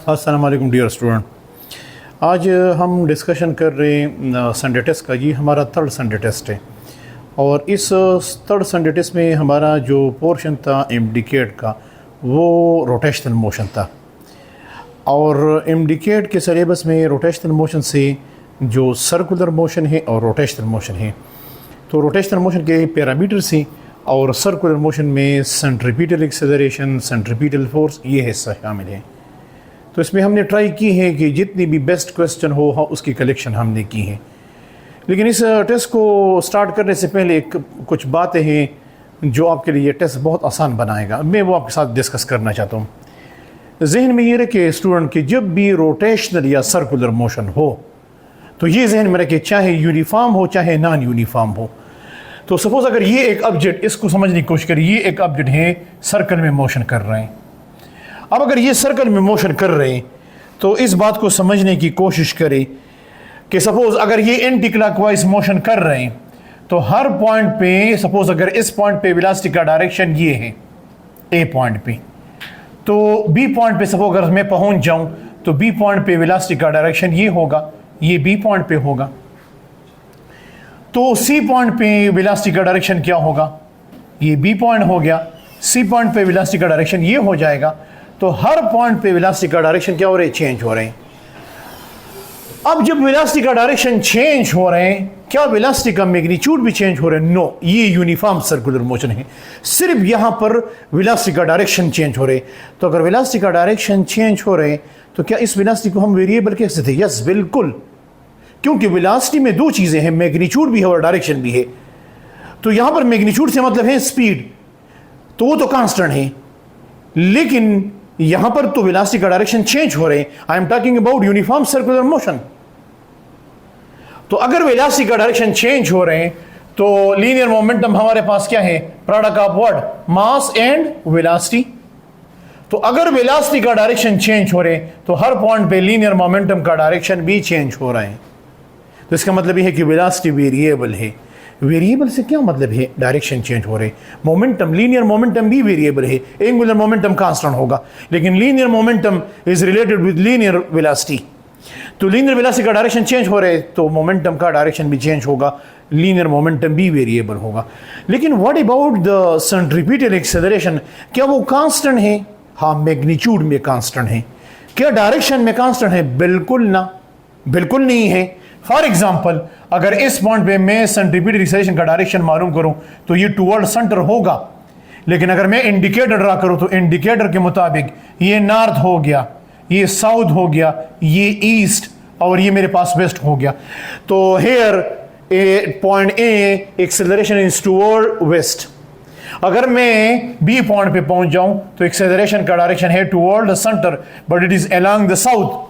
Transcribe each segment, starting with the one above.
अस्सलाम वालेकुम dear student. आज हम डिस्कशन कर रहे हैं संडे टेस्ट का। ये हमारा थर्ड संडे टेस्ट है और इस थर्ड संडे टेस्ट में हमारा जो पोर्शन था एमडीकेट का वो रोटेशनल मोशन था। और एमडीकेट के सिलेबस में रोटेशनल मोशन से जो सर्कुलर मोशन है और रोटेशनल मोशन है, तो रोटेशनल मोशन के पैरामीटर्स हैं और सर्कुलर मोशन में सेंट्रीपिटल एक्सेलरेशन, सेंट्रीपिटल फोर्स, ये हिस्सा शामिल है। तो इसमें हमने ट्राई की है कि जितनी भी बेस्ट क्वेश्चन हो उसकी कलेक्शन हमने की है। लेकिन इस टेस्ट को स्टार्ट करने से पहले कुछ बातें हैं जो आपके लिए टेस्ट बहुत आसान बनाएगा, मैं वो आपके साथ डिस्कस करना चाहता हूँ। जहन में ये रखे स्टूडेंट कि जब भी रोटेशनल या सर्कुलर मोशन हो तो ये जहन में रखे, चाहे यूनिफॉर्म हो चाहे नॉन यूनिफॉर्म हो। तो सपोज अगर ये एक ऑब्जेक्ट, इसको समझने की कोशिश करिए, ये एक ऑब्जेक्ट है सर्कल में मोशन कर रहे हैं। अब अगर ये सर्कल में मोशन कर रहे हैं तो इस बात को समझने की कोशिश करें कि सपोज अगर ये एंटी क्लॉकवाइज मोशन कर रहे हैं तो हर पॉइंट पे, सपोज अगर इस पॉइंट पे वेलोसिटी का डायरेक्शन ये है ए पॉइंट पे, तो बी पॉइंट पे सपोज अगर मैं पहुंच जाऊं तो बी पॉइंट पे वेलोसिटी का डायरेक्शन ये होगा, ये बी पॉइंट पे होगा। तो सी पॉइंट पे वेलोसिटी का डायरेक्शन क्या होगा, ये बी पॉइंट हो गया। सी पॉइंट पे वेलोसिटी का डायरेक्शन ये हो जाएगा। तो हर पॉइंट पे वेलोसिटी का डायरेक्शन क्या हो रहे हैं, चेंज हो रहे हैं। अब जब वेलोसिटी का डायरेक्शन चेंज हो रहे हैं, क्या वेलोसिटी का मैग्नीट्यूड भी चेंज हो रहे हैं? नो, ये यूनिफॉर्म सर्कुलर मोशन है, सिर्फ यहां पर वेलोसिटी का डायरेक्शन चेंज हो रहे हैं। तो अगर वेलोसिटी का डायरेक्शन चेंज हो रहे हैं तो क्या इस वेलोसिटी को हम वेरिएबल कह सकते हैं? यस, बिल्कुल, क्योंकि वेलोसिटी में दो चीजें हैं, मैग्नीट्यूड भी है और डायरेक्शन भी है। तो यहां पर मैग्नीट्यूड से मतलब है स्पीड, तो वो तो कांस्टेंट है, लेकिन यहां पर तो वेलोसिटी का डायरेक्शन चेंज हो रहे हैं। I am talking about uniform circular motion. तो अगर वेलोसिटी का डायरेक्शन चेंज हो रहे हैं तो लीनियर मोमेंटम हमारे पास क्या है, product of what, mass and velocity. तो अगर वेलोसिटी का डायरेक्शन चेंज हो रहे हैं तो हर पॉइंट पे लीनियर मोमेंटम का डायरेक्शन भी चेंज हो रहा है। तो इसका मतलब यह है कि वेलोसिटी वेरिएबल है। वेरिएबल से क्या मतलब है, डायरेक्शन चेंज हो रहे। मोमेंटम, लीनियर मोमेंटम भी वेरिएबल है, एंगुलर मोमेंटम कांस्टेंट होगा, लेकिन linear momentum is related with linear velocity. तो लीनियर वेलोसिटी का डायरेक्शन चेंज हो रहे तो मोमेंटम का डायरेक्शन भी चेंज होगा, लीनियर मोमेंटम भी वेरिएबल होगा। लेकिन what about the centripetal acceleration, क्या वो कांस्टेंट है? हाँ, मैग्नीट्यूड में कांस्टेंट है। क्या डायरेक्शन में कांस्टेंट है? बिल्कुल ना, बिल्कुल नहीं है। फॉर एग्जाम्पल, अगर इस पॉइंट पे मैं सेंट्रीपिटल एक्सेलरेशन का डायरेक्शन मालूम करूं तो ये टुवर्ड सेंटर होगा, लेकिन अगर मैं इंडिकेटर ड्रा करूं तो इंडिकेटर के मुताबिक ये नॉर्थ हो गया, ये साउथ हो गया, ये ईस्ट और ये मेरे पास वेस्ट हो गया। तो here point A acceleration is toward west. अगर मैं बी पॉइंट पे पहुंच जाऊं तो एक्सेलरेशन का डायरेक्शन है toward the centre but it is along the south.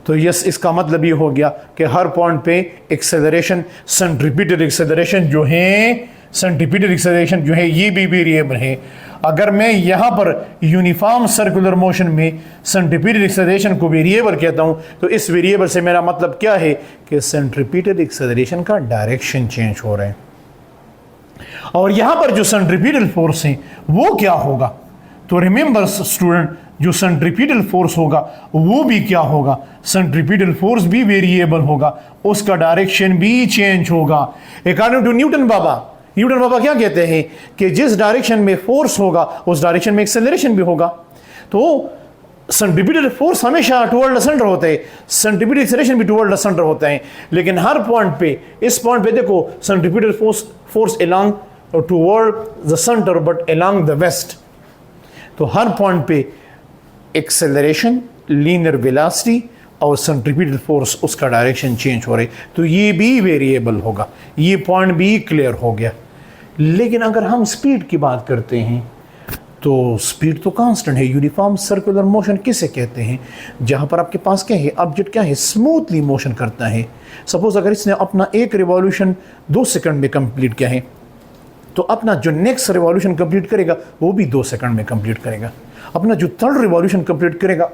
तो यस, इसका मतलब ये हो गया कि हर पॉइंट पे एक्सेलरेशन, सेंट्रीपिटल एक्सेलरेशन जो है, सेंट्रीपिटल एक्सेलरेशन जो है ये भी वेरिएबल है। अगर मैं यहां पर यूनिफॉर्म सर्कुलर मोशन में सेंट्रीपिटल एक्सेलरेशन को वेरिएबल कहता हूं तो इस वेरिएबल से मेरा मतलब क्या है कि सेंट्रीपिटल एक्सेलरेशन का डायरेक्शन चेंज हो रहा है। और यहां पर जो सेंट्रीपिटल फोर्स है वो क्या होगा? तो रिमेंबर स्टूडेंट, जो सेंट्रीपिटल फोर्स होगा वो भी क्या होगा, सेंट्रीपिटल फोर्स भी वेरिएबल होगा, उसका डायरेक्शन भी चेंज होगा। अकॉर्डिंग टू न्यूटन बाबा क्या कहते हैं कि जिस डायरेक्शन में फोर्स होगा उस डायरेक्शन में एक्सेलरेशन भी होगा। तो सेंट्रीपिटल फोर्स हमेशा टुवर्ड द सेंटर होते हैं, सेंट्रीपिटल एक्सेलरेशन भी टुवर्ड द सेंटर होते हैं, लेकिन हर पॉइंट पे, इस पॉइंट पे देखो, centripetal force along toward the centre but along the west. तो हर पॉइंट पे एक्सेलरेशन, लीनियर वेलोसिटी और सेंट्रीपिटल फोर्स, उसका डायरेक्शन चेंज हो रही, तो ये भी वेरिएबल होगा। ये पॉइंट भी क्लियर हो गया। लेकिन अगर हम स्पीड की बात करते हैं तो स्पीड तो कांस्टेंट है। यूनिफॉर्म सर्कुलर मोशन किसे कहते हैं? जहां पर आपके पास क्या है, ऑब्जेक्ट क्या है, स्मूथली मोशन करता है। सपोज अगर इसने अपना एक रिवॉल्यूशन 2 सेकंड में कंप्लीट किया है तो अपना जो नेक्स्ट रिवॉल्यूशन कंप्लीट करेगा वो भी 2 सेकंड में कंप्लीट करेगा। अपना जो थर्ड रिवॉल्यूशन कंप्लीट करेगा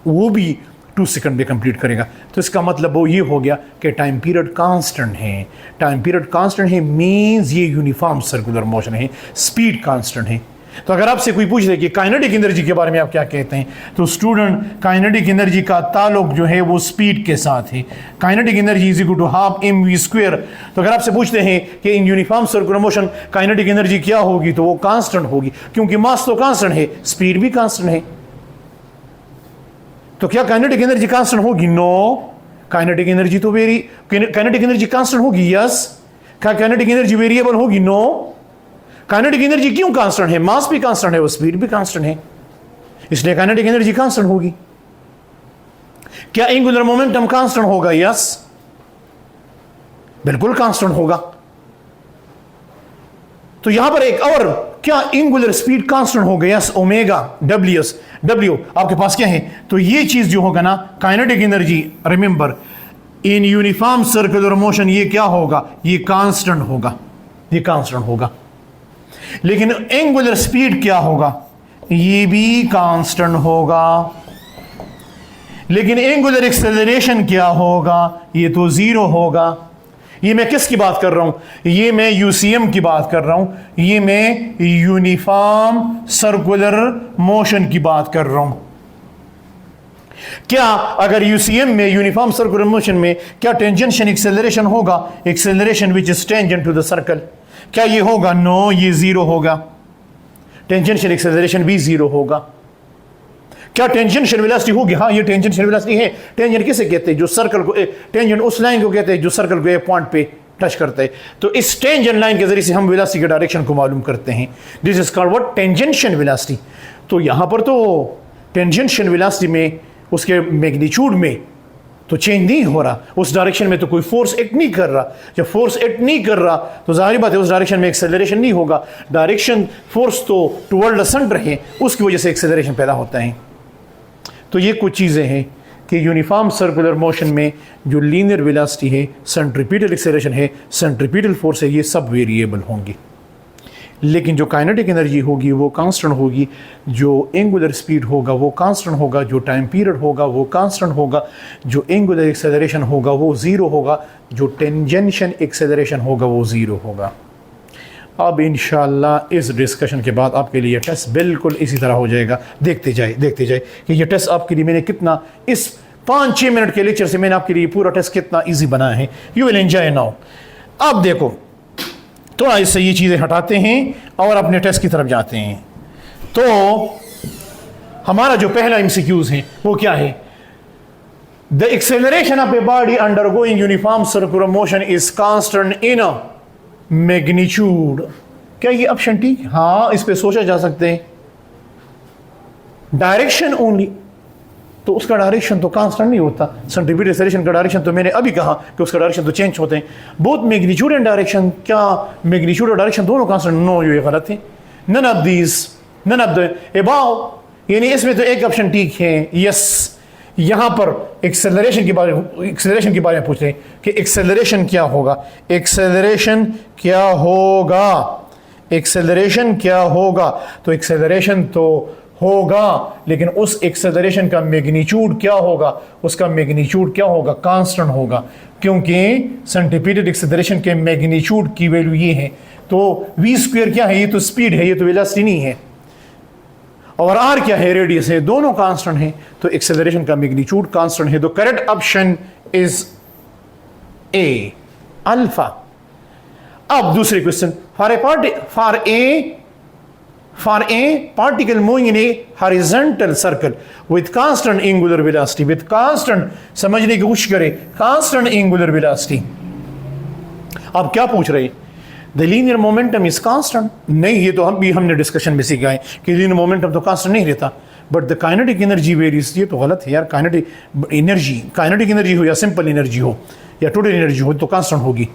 वो भी 2 सेकंड में कंप्लीट करेगा। तो इसका मतलब वो ये हो गया कि टाइम पीरियड कांस्टेंट है। टाइम पीरियड कांस्टेंट है मींस ये यूनिफॉर्म सर्कुलर मोशन है, स्पीड कांस्टेंट है। तो अगर आपसे कोई पूछ दे कि काइनेटिक एनर्जी के बारे में आप क्या कहते हैं, तो स्टूडेंट काइनेटिक एनर्जी का ताल्लुक जो है वो स्पीड के साथ है। Kinetic energy is equal to half mv²। तो अगर आपसे पूछते हैं कि in uniform circular motion kinetic energy क्या होगी, तो वो कांस्टेंट होगी, क्योंकि मास तो कांस्टेंट है, स्पीड भी कांस्टेंट है। तो क्या काइनेटिक एनर्जी कांस्टेंट होगी? नो, काइनेटिक एनर्जी तो काइनेटिक एनर्जी कांस्टेंट होगी, यस। क्या काइनेटिक एनर्जी वेरिएबल होगी? नो। काइनेटिक एनर्जी क्यों कांस्टेंट है? मास भी कांस्टेंट है, वो स्पीड भी कांस्टेंट है, इसलिए काइनेटिक एनर्जी कांस्टेंट होगी। क्या एंगुलर मोमेंटम कांस्टेंट होगा? यस, बिल्कुल कांस्टेंट होगा। तो यहां पर एक और, क्या एंगुलर स्पीड कांस्टेंट होगा? यस, ओमेगा डब्ल्यू आपके पास क्या है? तो ये चीज जो होगा ना, kinetic energy, remember in uniform circular motion ये क्या होगा? ये कांस्टेंट होगा, ये कांस्टेंट होगा। लेकिन एंगुलर स्पीड क्या होगा? ये भी कांस्टेंट होगा। लेकिन एंगुलर एक्सेलरेशन क्या होगा? ये तो जीरो होगा। ये मैं किसकी बात कर रहा हूं? ये मैं यूसीएम की बात कर रहा हूं, ये मैं यूनिफॉर्म सर्कुलर मोशन की बात कर रहा हूं। क्या अगर यूसीएम में, यूनिफॉर्म सर्कुलर मोशन में, क्या टेंजेंशियल एक्सेलरेशन होगा? Acceleration which is tangent to the circle, क्या ये होगा? नो, ये जीरो होगा। टेंजेंशियल एक्सेलरेशन भी जीरो होगा। क्या टेंजेंशियल वेलोसिटी होगी? हाँ, ये टेंजेंशियल वेलोसिटी है। टेंजेंट किसे कहते हैं? जो सर्कल को, टेंजेंट उस लाइन को कहते हैं जो सर्कल को एक पॉइंट पे टच करता है। तो इस टेंजेंट लाइन के जरिए से हम वेलोसिटी के डायरेक्शन को मालूम करते हैं। This is called what? Tangential velocity. तो यहां पर तो टेंजेंशियल वेलोसिटी में, उसके मैग्नीट्यूड में तो चेंज नहीं हो रहा, उस डायरेक्शन में तो कोई फोर्स एक्ट नहीं कर रहा। जब फोर्स एक्ट नहीं कर रहा तो जाहिर बात है उस डायरेक्शन में एक्सेलरेशन नहीं होगा। डायरेक्शन फोर्स तो टुवर्ड द सेंटर है, उसकी वजह से एक्सेलरेशन पैदा होता है। तो ये कुछ चीज़ें हैं कि यूनिफॉर्म सर्कुलर मोशन में जो लीनियर वेलोसिटी है, सेंट्रीपिटल एक्सेलरेशन है, सेंट्रीपिटल फोर्स है, ये सब वेरिएबल होंगी। लेकिन जो काइनेटिक एनर्जी होगी वो कांस्टेंट होगी, जो एंगुलर स्पीड होगा वो कांस्टेंट होगा, जो टाइम पीरियड होगा वो कांस्टेंट होगा, जो एंगुलर एक्सेलरेशन होगा वो ज़ीरो होगा, जो टेंजेंशियल एक्सेलरेशन होगा वो ज़ीरो होगा। अब इंशाल्लाह इस डिस्कशन के बाद आपके लिए टेस्ट बिल्कुल इसी तरह हो जाएगा। देखते जाए कि ये टेस्ट आपके लिए मैंने कितना, इस 5-6 मिनट के लेक्चर से मैंने आपके लिए पूरा टेस्ट कितना ईजी बनाया है। You will enjoy now. अब देखो, थोड़ा इससे ये चीज़ें हटाते हैं और अपने टेस्ट की तरफ जाते हैं। तो हमारा जो पहला MCQs है वो क्या है? The acceleration of a body undergoing uniform circular motion is constant in a magnitude. क्या ये ऑप्शन ठीक? हाँ, इस पे सोचा जा सकते हैं। डायरेक्शन ओनली, तो उसका डायरेक्शन तो कांस्टेंट नहीं होता। सेंट्रीपिटल एक्सेलरेशन का डायरेक्शन तो मैंने अभी कहा कि उसका डायरेक्शन तो चेंज होते हैं। बोथ मैग्नीट्यूड एंड डायरेक्शन, क्या मैग्नीट्यूड और डायरेक्शन दोनों कांस्टेंट? नो, ये गलत है। नन ऑफ द अबव, यानी इसमें तो एक ऑप्शन ठीक है, यस। यहां पर एक्सेलरेशन के बारे में पूछ रहे हैं कि एक्सेलरेशन क्या होगा? एक्सेलरेशन क्या होगा? तो एक्सेलरेशन तो होगा, लेकिन उस एक्सेलरेशन का मैग्नीट्यूड क्या होगा? उसका मैग्नीट्यूड क्या होगा? कांस्टेंट होगा, क्योंकि सेंट्रीपिटल एक्सेलरेशन के मैग्नीट्यूड की वैल्यू ये है। तो v² क्या है? ये तो स्पीड है, ये तो वेलोसिटी नहीं है। और r क्या है? रेडियस है। दोनों कांस्टेंट हैं, तो एक्सेलरेशन का मैग्नीट्यूड कांस्टेंट है। तो correct option is a, alpha. अब दूसरे question, for a particle moving in a horizontal circle with constant angular velocity, with constant, समझने की कोशिश करें, constant angular velocity। अब क्या पूछ रहे हैं? The linear momentum is constant। नहीं, ये तो हमने डिस्कशन में सीखा है कि linear momentum तो constant नहीं रहता। But the kinetic energy varies, ये तो गलत है यार। काइनेटिक एनर्जी हो या सिंपल एनर्जी हो या टोटल एनर्जी हो तो कांस्टेंट होगी,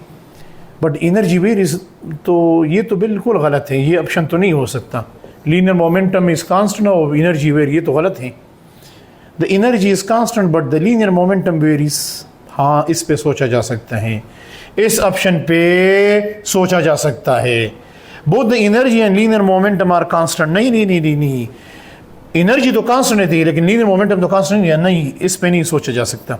बट एनर्जी वेरीज, तो ये तो बिल्कुल गलत है। ये ऑप्शन तो नहीं हो सकता। लीनियर मोमेंटम इज कांस्टेंट और एनर्जी वेरी, ये तो गलत है। The energy is constant but the linear momentum varies. हाँ, इस पे सोचा जा सकता है, इस ऑप्शन पे सोचा जा सकता है। Both the energy and linear momentum are constant. नहीं, एनर्जी तो कांस्टेंट थी लेकिन लीनियर मोमेंटम तो कांस्टेंट नहीं, इस पे नहीं सोचा जा सकता।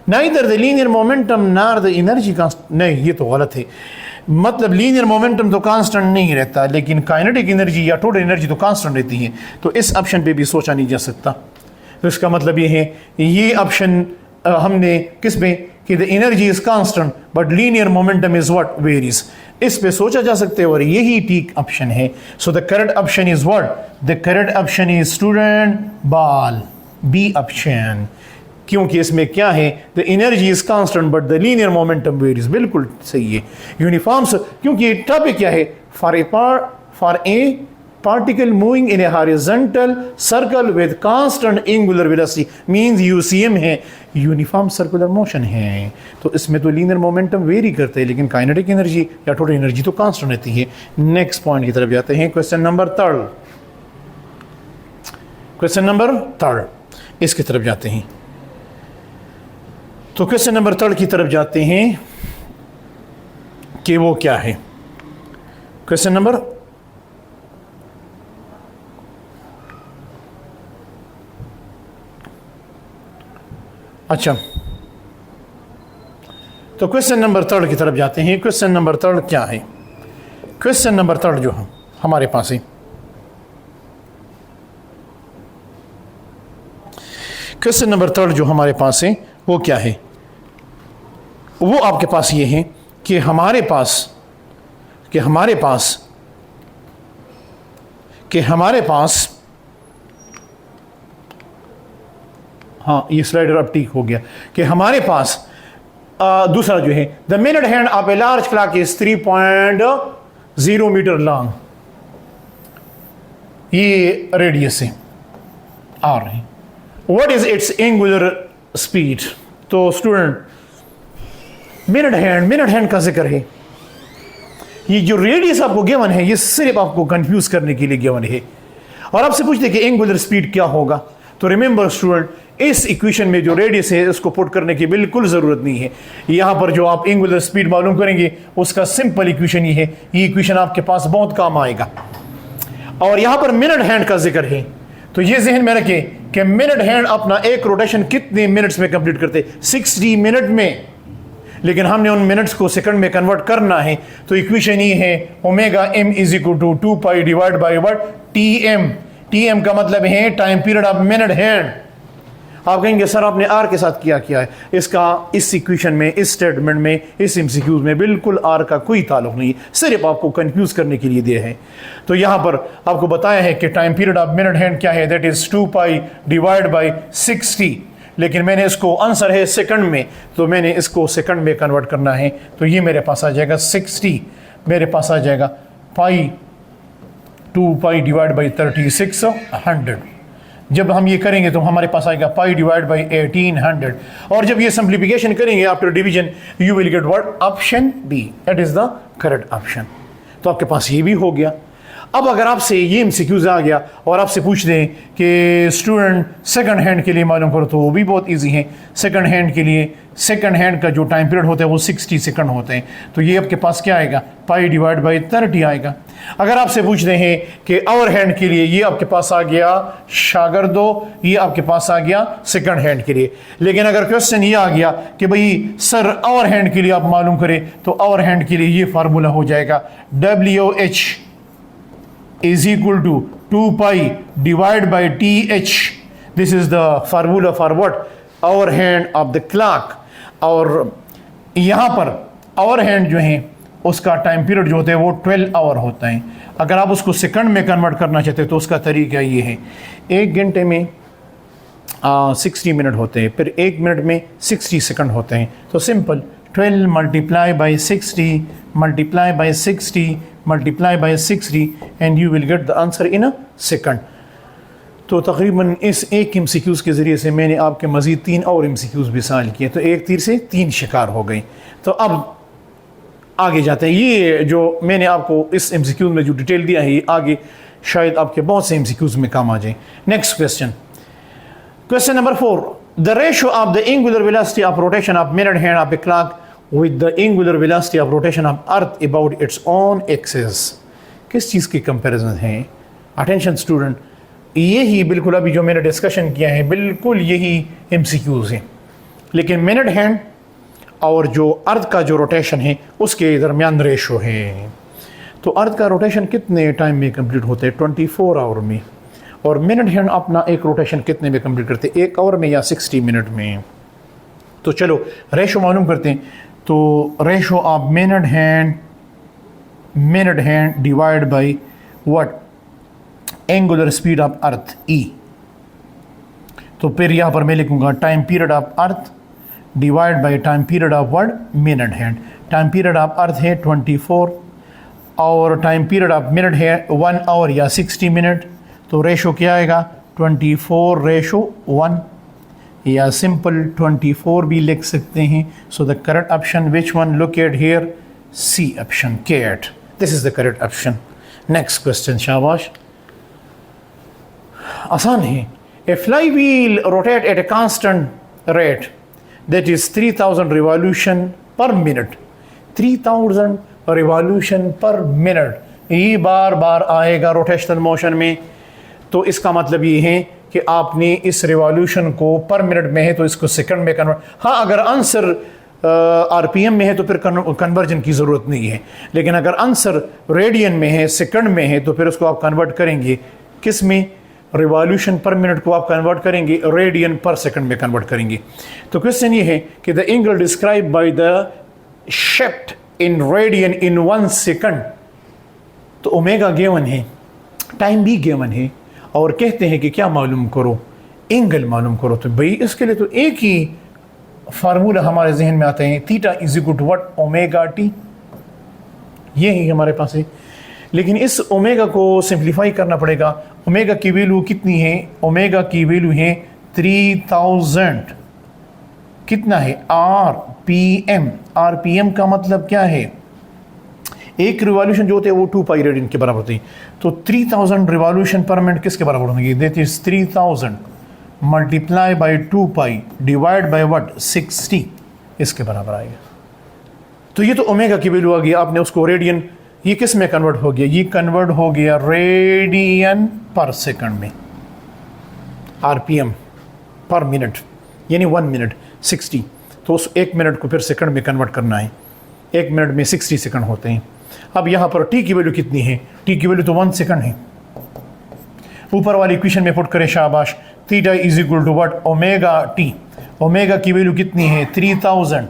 Neither the linear momentum nor the energy constant, नहीं, ये तो गलत है। मतलब लीनियर मोमेंटम तो कांस्टेंट नहीं रहता, लेकिन काइनेटिक एनर्जी या टोटल एनर्जी तो कांस्टेंट रहती है। तो इस ऑप्शन पे भी सोचा नहीं जा सकता। तो इसका मतलब ये है, ये ऑप्शन हमने किस पे कि the energy is constant but linear momentum is what varies, इस पे सोचा जा सकते हैं और यही ठीक ऑप्शन है। So the correct option is what, the correct option is student ball, B option. क्योंकि इसमें क्या है, the energy is constant but the linear momentum varies, बिल्कुल सही है। यूनिफॉर्म्स, क्योंकि टॉपिक क्या है, for a particle moving in a horizontal circle with constant angular velocity means UCM है, यूनिफॉर्म सर्कुलर मोशन है। तो इसमें तो लीनियर मोमेंटम वेरी करते हैं, लेकिन काइनेटिक एनर्जी या टोटल एनर्जी तो कांस्टेंट रहती है। नेक्स्ट पॉइंट की तरफ जाते हैं, क्वेश्चन नंबर 3, क्वेश्चन नंबर 3 इसकी तरफ जाते हैं। तो क्वेश्चन नंबर 3 की तरफ जाते हैं कि वो क्या है। क्वेश्चन नंबर अच्छा, तो क्वेश्चन नंबर 3 की तरफ जाते हैं। क्वेश्चन नंबर 3 क्या है, क्वेश्चन नंबर 3 जो है हमारे पास है, क्वेश्चन नंबर 3 जो हमारे पास है वो क्या है, वो आपके पास ये है कि हमारे पास हाँ, ये स्लाइडर अब ठीक हो गया कि हमारे पास दूसरा जो है, the minute hand of a large clock is 3.0 metre long, ये रेडियस है आ रही। What is its angular speed. तो स्टूडेंट मिनट हैंड का जिक्र है, ये जो रेडियस आपको गिवन है ये सिर्फ आपको कंफ्यूज करने के लिए गिवन है, और आपसे पूछते कि एंगुलर स्पीड क्या होगा। तो रिमेंबर स्टूडेंट, इस इक्वेशन में जो रेडियस है उसको पुट करने की बिल्कुल ज़रूरत नहीं है। यहाँ पर जो आप एंगुलर स्पीड मालूम करेंगे उसका सिंपल इक्वेशन ये है, ये इक्वेशन आपके पास बहुत काम आएगा। और यहाँ पर मिनट हैंड का जिक्र है, तो ये जहन में रखें कि मिनट हैंड अपना एक रोटेशन कितने मिनट्स में कंप्लीट करते, 60 मिनट में, लेकिन हमने उन मिनट्स को सेकंड में कन्वर्ट करना है। तो इक्वेशन ये है omega M is equal to 2 pi divide by what, T M. T M का मतलब है time period of minute hand. आप कहेंगे सर आपने आर के साथ किया है, इसका इस इक्वेशन में, इस स्टेटमेंट में, इस एमसीक्यूज में बिल्कुल आर का कोई ताल्लुक नहीं, सिर्फ आपको कंफ्यूज करने के लिए दिया है। तो यहाँ पर आपको बताया है कि time period of minute hand क्या है, that is 2 pi divide by 60, लेकिन मैंने इसको आंसर है सेकंड में, तो मैंने इसको सेकंड में कन्वर्ट करना है। तो ये मेरे पास आ जाएगा 60, मेरे पास आ जाएगा पाई 2 पाई डिवाइड बाई 3600। जब हम ये करेंगे तो हमारे पास आएगा पाई डिवाइड बाई 1800, और जब ये सिंप्लीफिकेशन करेंगे after division you will get what, option B, that is the correct option. तो आपके पास ये भी हो गया। अब अगर आपसे ये एमसीक्यूज आ गया और आपसे पूछ दें कि स्टूडेंट सेकंड हैंड के लिए मालूम करो, तो वो भी बहुत इजी है। सेकंड हैंड के लिए, सेकंड हैंड का जो टाइम पीरियड होता है वो 60 सेकंड होते हैं। तो ये आपके पास क्या आएगा, पाई डिवाइड बाई 30 आएगा। अगर आपसे पूछते हैं कि आवर हैंड के लिए, ये आपके पास आ गया शागिर्दो, ये आपके पाच आ गया सेकंड हैंड के लिए। लेकिन अगर क्वेश्चन ये आ गया कि भाई सर आवर हैंड के लिए आप मालूम करें, तो आवर हैंड के लिए ये फार्मूला हो जाएगा WH is equal to 2 pi divided by TH. This is the formula for what? Hour hand of the clock. और यहाँ पर आवर हैंड जो है उसका टाइम पीरियड जो होता है वो 12 आवर होता है। अगर आप उसको सेकंड में कन्वर्ट करना चाहते हैं तो उसका तरीका ये है, 1 घंटे में 60 मिनट होते हैं, फिर 1 मिनट में 60 सेकंड होते हैं। तो simple 12 multiply by 60 multiply by 60 multiply by 60 and you will get the answer in a second. तो तकरीबन इस एक एमसीक्यूज़ के ज़रिए से मैंने आपके मज़ीद 3 और एमसीक्यूज़ भी सॉल्व किए, तो एक तीर से 3 शिकार हो गई। तो अब आगे जाते हैं। ये जो मैंने आपको इस एमसीक्यूज़ में जो डिटेल दिया है, ये आगे शायद आपके बहुत से एमसीक्यूज़ में काम आ जाए। Next question, question number 4, the ratio of the angular velocity of rotation of minute hand of a clock with the angular velocity of rotation of earth about its own axis, किस चीज़ की comparison है। Attention student, यही बिल्कुल अभी जो मैंने discussion किया है बिल्कुल यही एमसीक्यूज़ हैं, लेकिन मिनट हैंड और जो अर्थ का जो रोटेशन है उसके दरमियान रेशो है। तो अर्थ का रोटेशन कितने टाइम में कंप्लीट होते हैं? 24 आवर में। और मिनट हैंड अपना एक रोटेशन कितने में कंप्लीट करते हैं? 1 आवर में या 60 मिनट में। तो चलो रेशो मालूम करते हैं। तो ratio of minute hand divide by what? Angular speed of earth E। तो फिर यहाँ पर मैं लिखूंगा time period of earth divide by time period of what? Minute hand. Time period of earth है 24 और टाइम पीरियड ऑफ मिनट है 1 our या 60 मिनट। तो रेशो क्या आएगा? 24:1 या सिंपल 24 भी लिख सकते हैं। So the correct option which one? Look at here, C option, cat. This is the correct option. Next question, शाबाश, आसान है। A flywheel rotate at a constant rate that is 3000 revolution per minute. 3000 revolution per minute, ये बार बार आएगा rotational motion में। तो इसका मतलब ये है कि आपने इस रिवॉल्यूशन को पर मिनट में है तो इसको सेकंड में कन्वर्ट। हाँ, अगर आंसर आरपीएम में है तो फिर कन्वर्जन की ज़रूरत नहीं है, लेकिन अगर आंसर रेडियन में है, सेकंड में है, तो फिर उसको आप कन्वर्ट करेंगे किस में? रिवॉल्यूशन पर मिनट को आप कन्वर्ट करेंगे रेडियन पर सेकंड में कन्वर्ट करेंगे। तो क्वेश्चन ये है कि the angle describe by the shift in radian in 1 second. तो ओमेगा गिवन है, टाइम भी गिवन है, और कहते हैं कि क्या मालूम करो? एंगल मालूम करो। तो भाई इसके लिए तो एक ही फार्मूला हमारे जहन में आते हैं, theta is equal to what? Omega T. ये ही हमारे पास है, लेकिन इस ओमेगा को सिंप्लीफाई करना पड़ेगा। ओमेगा की वैल्यू कितनी है? ओमेगा की वैल्यू है 3000। कितना है? आरपीएम। आरपीएम का मतलब क्या है? एक रिवॉल्यूशन जो होते हैं वो 2 पाई रेडियन के बराबर होती है। तो 3000 रिवॉल्यूशन पर मिनट किसके बराबर होंगे? That is 3000 multiply by 2 pi divide by what? 60, इसके बराबर आएगा। तो ये तो ओमेगा की वैल्यू आ गई। आपने उसको रेडियन, ये किस में कन्वर्ट हो गया? ये कन्वर्ट हो गया रेडियन पर सेकंड में। आरपीएम पर मिनट यानी 1 मिनट 60। तो उस 1 मिनट को फिर सेकंड में कन्वर्ट करना है। 1 मिनट में 60 सेकंड होते हैं। अब यहाँ पर टी की वैल्यू कितनी है? टी की वैल्यू तो 1 सेकंड है। ऊपर वाली इक्वेशन में पुट करें, शाबाश। Theta is equal to what? Omega T. Omega की वैल्यू कितनी है? 3000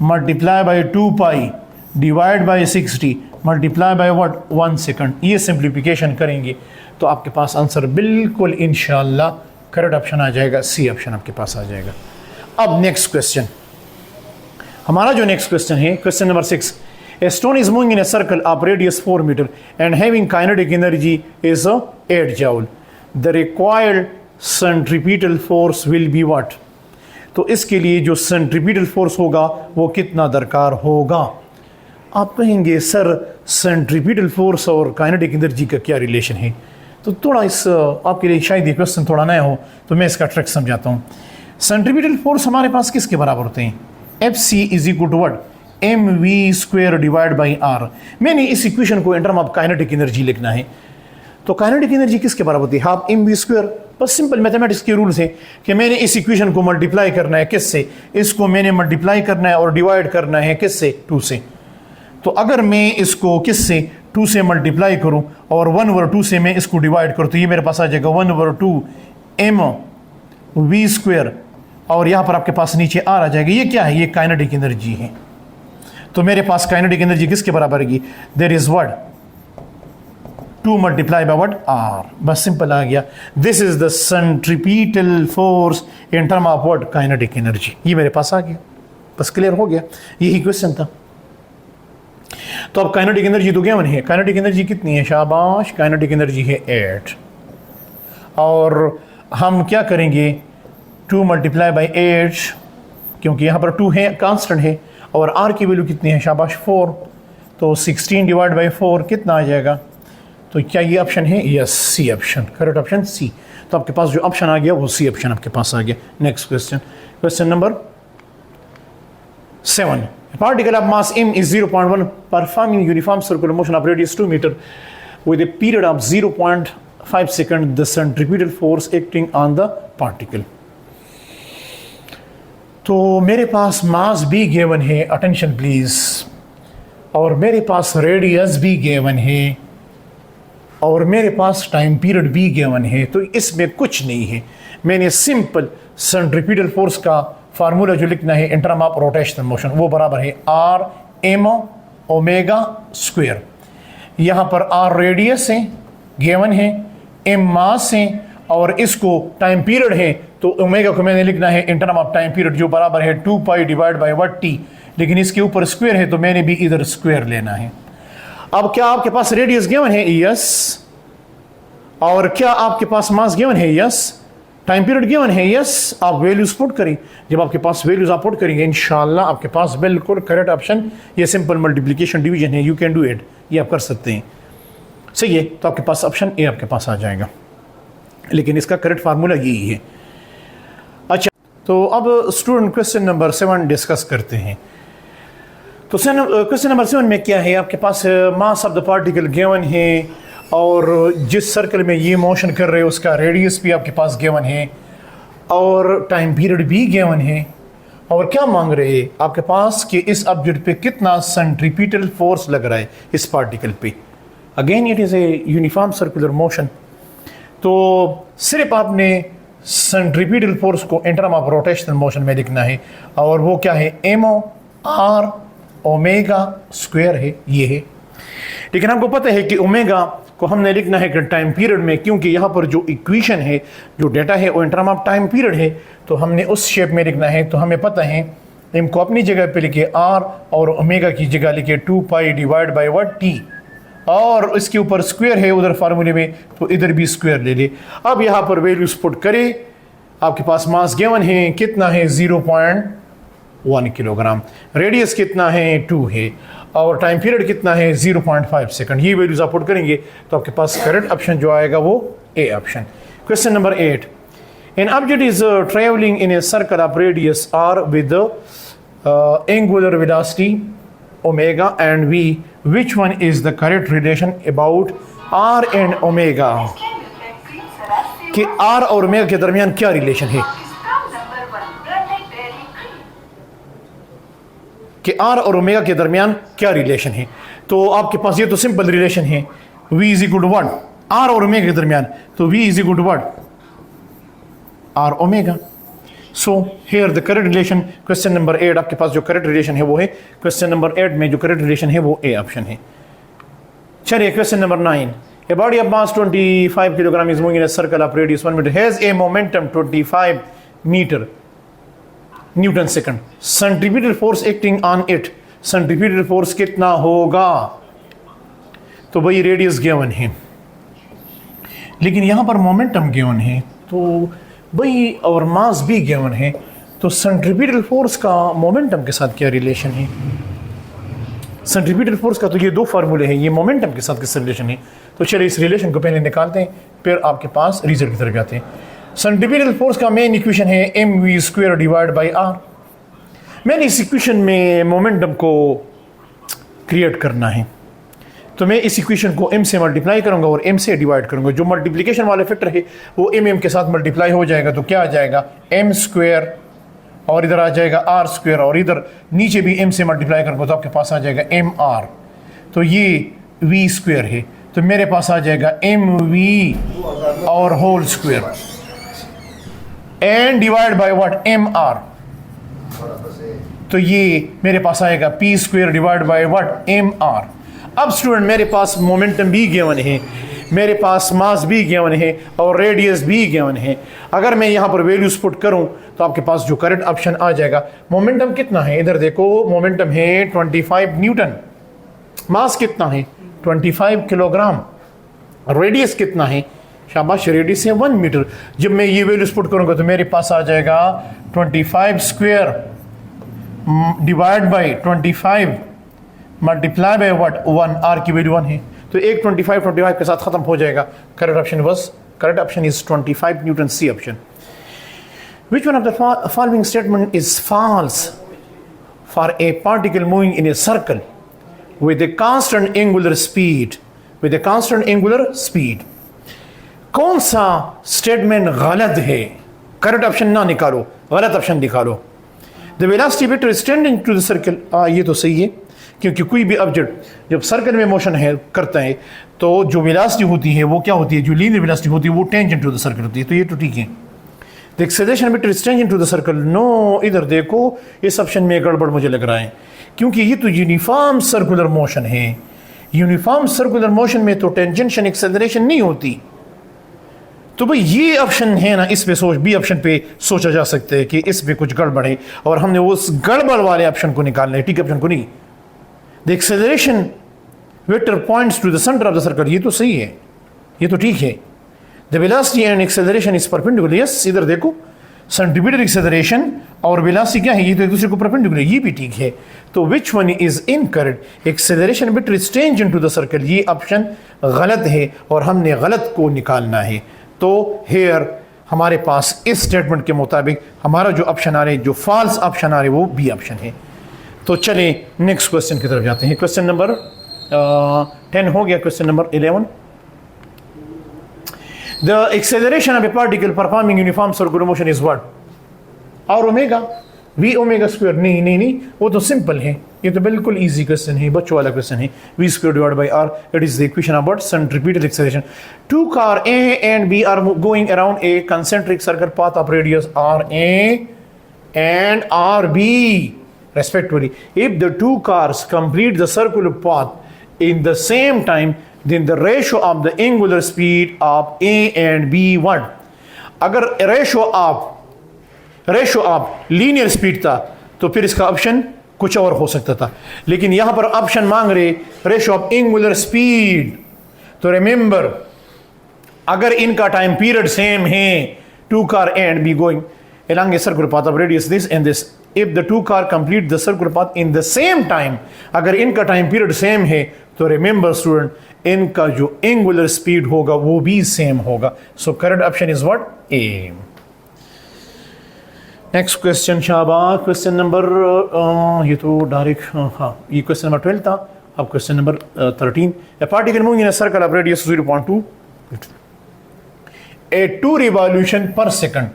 multiply by 2 pi divide by 60 multiply by what? 1 second. ये सिंप्लीफिकेशन करेंगे तो आपके पास आंसर बिल्कुल इंशाल्लाह करेक्ट ऑप्शन आ जाएगा, सी ऑप्शन आपके पास आ जाएगा। अब नेक्स्ट क्वेश्चन, हमारा जो नेक्स्ट क्वेश्चन है, question number 6। A stone is moving in a circle of radius 4 meter and having kinetic energy is 8 joule. The required centripetal force will be what? तो इसके लिए जो सेंट्रीपिटल फोर्स होगा वो कितना दरकार होगा? आप कहेंगे सर सेंट्रीपिटल फोर्स और काइनेटिक एनर्जी का क्या रिलेशन है? तो थोड़ा इस आपके लिए शायद ये क्वेश्चन थोड़ा नया हो तो मैं इसका ट्रिक समझाता हूँ। सेंट्रीपिटल फोर्स हमारे पास किसके बराबर होते हैं? F C is equal to what? M V square divide by R. मैंने इस इक्वेशन को in term of kinetic energy लिखना है। तो काइनेटिक एनर्जी किसके बराबर होती है? Half M V square. बस सिंपल मैथमेटिक्स के रूल्स है कि मैंने इस इक्वेशन को मल्टीप्लाई करना है किससे? इसको मैंने मल्टीप्लाई करना है और डिवाइड करना है किससे? 2 से। तो अगर मैं इसको किससे? 2 से मल्टीप्लाई करूं और 1/2 से मैं इसको डिवाइड करूं तो ये मेरे पास आ जाएगा 1/2 एम वी स्क्वायर, और यहाँ पर आपके पास नीचे आर आ जाएगा। ये क्या है? ये काइनेटिक एनर्जी है। तो मेरे पास काइनेटिक एनर्जी किसके बराबर है? There is what? 2 multiply by what? R. बस सिंपल आ गया। This is the centripetal force in term of what? Kinetic energy. ये मेरे पास आ गया, बस क्लियर हो गया, यही क्वेश्चन था। तो अब काइनेटिक एनर्जी तो क्या है? काइनेटिक एनर्जी कितनी है? शाबाश, काइनेटिक एनर्जी है 8। और हम क्या करेंगे? 2 मल्टीप्लाई बाई 8, क्योंकि यहाँ पर 2 है, कांस्टेंट है, और आर की वैल्यू कितनी है? शाबाश 4। तो 16 डिवाइड बाई 4 कितना आ जाएगा? तो क्या ये ऑप्शन है? Yes, C option, correct option C. तो आपके पास जो ऑप्शन आ गया वो सी ऑप्शन आपके पास आ गया। Next question, question number 7। A particle of mass m is 0.1 performing uniform circular motion of radius 2 meter with a period of 0.5 second. The centripetal force acting on the particle. तो मेरे पास मास भी given है, attention please, और मेरे पास radius भी given है, और मेरे पास टाइम पीरियड भी गिवन है। तो इसमें कुछ नहीं है, मैंने सिंपल सेंट्रीपिटल फोर्स का फार्मूला जो लिखना है इन टर्म ऑफ रोटेशनल मोशन, वो बराबर है आर एम ओमेगा स्क्वायर। यहाँ पर आर रेडियस है गिवन है, एम मास है, और इसको टाइम पीरियड है, तो ओमेगा को मैंने लिखना है इन टर्म ऑफ टाइम पीरियड जो बराबर है 2 पाई डिवाइड बाई वट टी, लेकिन इसके ऊपर स्क्वायर है तो मैंने भी इधर स्क्वायर लेना है। अब क्या आपके पास रेडियस गिवन है? यस। और क्या आपके पास मास गिवन है? यस। टाइम पीरियड गिवन है? यस। आप वैल्यूज पुट करें, जब आपके पास वैल्यूज आप पुट करेंगे इंशाल्लाह आपके पास बिल्कुल करेक्ट ऑप्शन, ये सिंपल मल्टीप्लिकेशन डिवीजन है, यू कैन डू इट, ये आप कर सकते हैं। सही है, तो आपके पास ऑप्शन ए आपके पास आ जाएगा, लेकिन इसका करेक्ट फार्मूला यही है। अच्छा, तो अब स्टूडेंट क्वेश्चन नंबर 7 डिस्कस करते हैं। तो क्वेश्चन नंबर 7 में क्या है, आपके पास mass of the particle given है, और जिस सर्कल में ये मोशन कर रहे हैं उसका रेडियस भी आपके पास गिवन है, और टाइम पीरियड भी गिवन है, और क्या मांग रहे हैं आपके पास कि इस ऑब्जेक्ट पे कितना सेंट्रीपिटल फोर्स लग रहा है इस पार्टिकल पे। Again it is a uniform circular motion, तो सिर्फ आपने सेंट्रीपिटल फोर्स को in term of rotational motion में लिखना है, और वो क्या है, एम आर ओमेगा स्क्वायर है, ये है। लेकिन आपको पता है कि ओमेगा को हमने लिखना है कि टाइम पीरियड में, क्योंकि यहाँ पर जो इक्वेशन है, जो डेटा है वो इन टर्म ऑफ टाइम पीरियड है, तो हमने उस शेप में लिखना है। तो हमें पता है एम को अपनी जगह पे लिखे आर, और ओमेगा की जगह लिखे 2 पाई डिवाइड बाई वट टी, और इसके ऊपर स्क्वायर है उधर फार्मूले में, तो इधर भी स्क्वायर ले ले। अब यहाँ पर वैल्यूज पुट करें, आपके पास मास गिवन है कितना है 0.1 किलोग्राम, रेडियस कितना है 2 है, और टाइम पीरियड कितना है 0.5 सेकंड। ये वैल्यूज आप पुट करेंगे तो आपके पास करेक्ट ऑप्शन जो आएगा वो A option. Question number 8, an object is travelling in a circle of radius R with angular velocity omega and v, which one is the correct relation about r and omega? कि r और omega के दरमियान क्या relation है, कि r और omega के दरमियान क्या रिलेशन है। तो आपके पास ये तो सिंपल रिलेशन है, v is equal to what, r और ओमेगा के दरमियान, तो v is equal to what, r omega. So here the correct relation, question number 8 आपके पास जो करेक्ट रिलेशन है वो है, क्वेश्चन नंबर 8 में जो करेक्ट रिलेशन है वो ए ऑप्शन है। चलिए question number 9, a body of mass 25 kilogram is moving in a circle of radius 1 metre has a momentum 25 metre newton second, centripetal force acting on it, centripetal force कितना होगा। तो भाई radius given है, लेकिन यहां पर मोमेंटम गिवन है, तो भाई और मास भी गिवन है, तो सेंट्रीपिटल फोर्स का मोमेंटम के साथ क्या रिलेशन है। सेंट्रीपिटल फोर्स का तो ये दो फार्मूले हैं, ये मोमेंटम के साथ किस रिलेशन है। तो चलिए इस रिलेशन को पहले निकालते हैं, फिर आपके पास रिजल्ट की तरफ जाते हैं। सेंट्रीपिटल फोर्स का मेन इक्वेशन है M V square divide by R. मैंने इस इक्वेशन में मोमेंटम को क्रिएट करना है, तो मैं इस इक्वेशन को m से मल्टीप्लाई करूंगा और m से डिवाइड करूंगा। जो मल्टीप्लिकेशन वाले फैक्टर है वो m के साथ मल्टीप्लाई हो जाएगा, तो क्या आ जाएगा m स्क्वायर, और इधर आ जाएगा r स्क्वायर, और इधर नीचे भी m से मल्टीप्लाई करूंगा तो आपके पास आ जाएगा mr। तो ये v स्क्वायर है, तो मेरे पास आ जाएगा mv और whole square and divide by what mr। तो ये मेरे पास आएगा p square divide by what mr। अब स्टूडेंट मेरे पास मोमेंटम भी गिवन है, मेरे पास मास भी गिवन है, और रेडियस भी गिवन है। अगर मैं यहाँ पर वैल्यूज पुट करूँ तो आपके पास जो करेक्ट ऑप्शन आ जाएगा, मोमेंटम कितना है, इधर देखो मोमेंटम है 25 न्यूटन, मास कितना है 25 किलोग्राम, रेडियस कितना है, शाबाश रेडियस है 1 मीटर। जब मैं ये वैल्यूज पुट करूँगा तो मेरे पास आ जाएगा 25 square divide by 25 multiply by what 1, r की वैल्यू 1 है, तो एक 25 के साथ खत्म हो जाएगा। Correct option was, correct option is 25 न्यूटन, C option. Which one of the following statement is false for a particle moving in a circle with a constant angular speed? With a constant angular speed. कौन सा statement गलत है? Correct option ना निकालो, गलत option निकालो। The velocity vector is tending to the circle, ये तो सही है, क्योंकि कोई भी ऑब्जेक्ट जब सर्कल में मोशन है करता है तो जो वेलोसिटी होती है वो क्या होती है, जो लीनियर वेलोसिटी होती है वो टेंजेंट टू द सर्कल होती है, तो ये तो ठीक है। The acceleration vector is tangent to the circle, no, इधर देखो इस ऑप्शन में गड़बड़ मुझे लग रहा है, क्योंकि ये तो यूनिफॉर्म सर्कुलर मोशन है। यूनिफॉर्म सर्कुलर मोशन में तो टेंजेंशियल एक्सेलरेशन नहीं होती। तो भाई ये ऑप्शन है ना, इस पे सोच, बी ऑप्शन पे सोचा जा सकता है कि इस पे कुछ गड़बड़ है और हमने उस गड़बड़ वाले ऑप्शन को निकालना है, ठीक ऑप्शन को नहीं। The acceleration vector points to the centre of the circle, ये तो सही है, ये तो ठीक है। The velocity and acceleration is perpendicular, yes, इधर देखो सेंट्रीपिटल एक्सेलरेशन और वेलोसिटी क्या है, ये तो एक दूसरे को परपेंडिकुलर, ये भी ठीक है। तो which one is incorrect, acceleration vector is tangent to the circle, ये ऑप्शन गलत है और हमने गलत को निकालना है। तो हेयर हमारे पास इस स्टेटमेंट के मुताबिक हमारा जो ऑप्शन आ रहे, जो फॉल्स ऑप्शन आ रहे, वो बी ऑप्शन है। तो चलें नेक्स्ट क्वेश्चन की तरफ जाते हैं। क्वेश्चन नंबर 10 हो गया। Question number 11, the acceleration of A particle performing uniform circular motion is what, और ओमेगा वी ओमेगा स्क्वायर, नहीं नहीं नहीं, वो तो सिंपल है, ये तो बिल्कुल इजी क्वेश्चन है, बच्चों वाला क्वेश्चन है। V square divide by r, it is the equation about centripetal acceleration. Two car A and B are going around a concentric circle path of radius r A and r B respectively. If the two cars complete the circular path in the same time, then the ratio of the angular speed of A and B what? अगर ratio of linear speed था तो फिर इसका option कुछ और हो सकता था, लेकिन यहां पर ऑप्शन मांग रहे रेशो ऑफ एंगुलर स्पीड। तो रिमेंबर, अगर इनका टाइम पीरियड सेम है, two car and B going along a circular path of radius this and this, if the two car complete the circular path in the same time, अगर इनका time period same है तो remember student, इनका जो angular speed होगा वो भी same होगा। So correct option is what, A. Next question शाबाश, क्वेश्चन नंबर ये तो डायरेक्ट, हाँ, ये क्वेश्चन नंबर 12 था। अब question number 13, A particle moving in a circle of radius 0.2 at 2 revolution per second,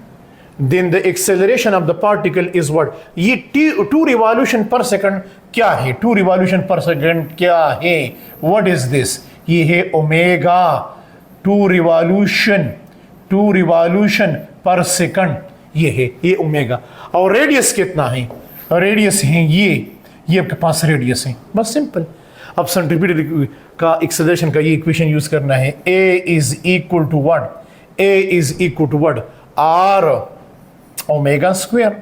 then the acceleration of the particle is what? ये 2 revolution per second क्या है? 2 revolution per second क्या है? What is this? ये है omega. 2 revolution per second ये है, ये ओमेगा। और रेडियस कितना है? रेडियस है ये आपके पास रेडियस है, बस सिंपल। अब सेंट्रीपिटल का एक्सेलरेशन का ये इक्वेशन यूज करना है, A is equal to what? A is equal to what? R omega square.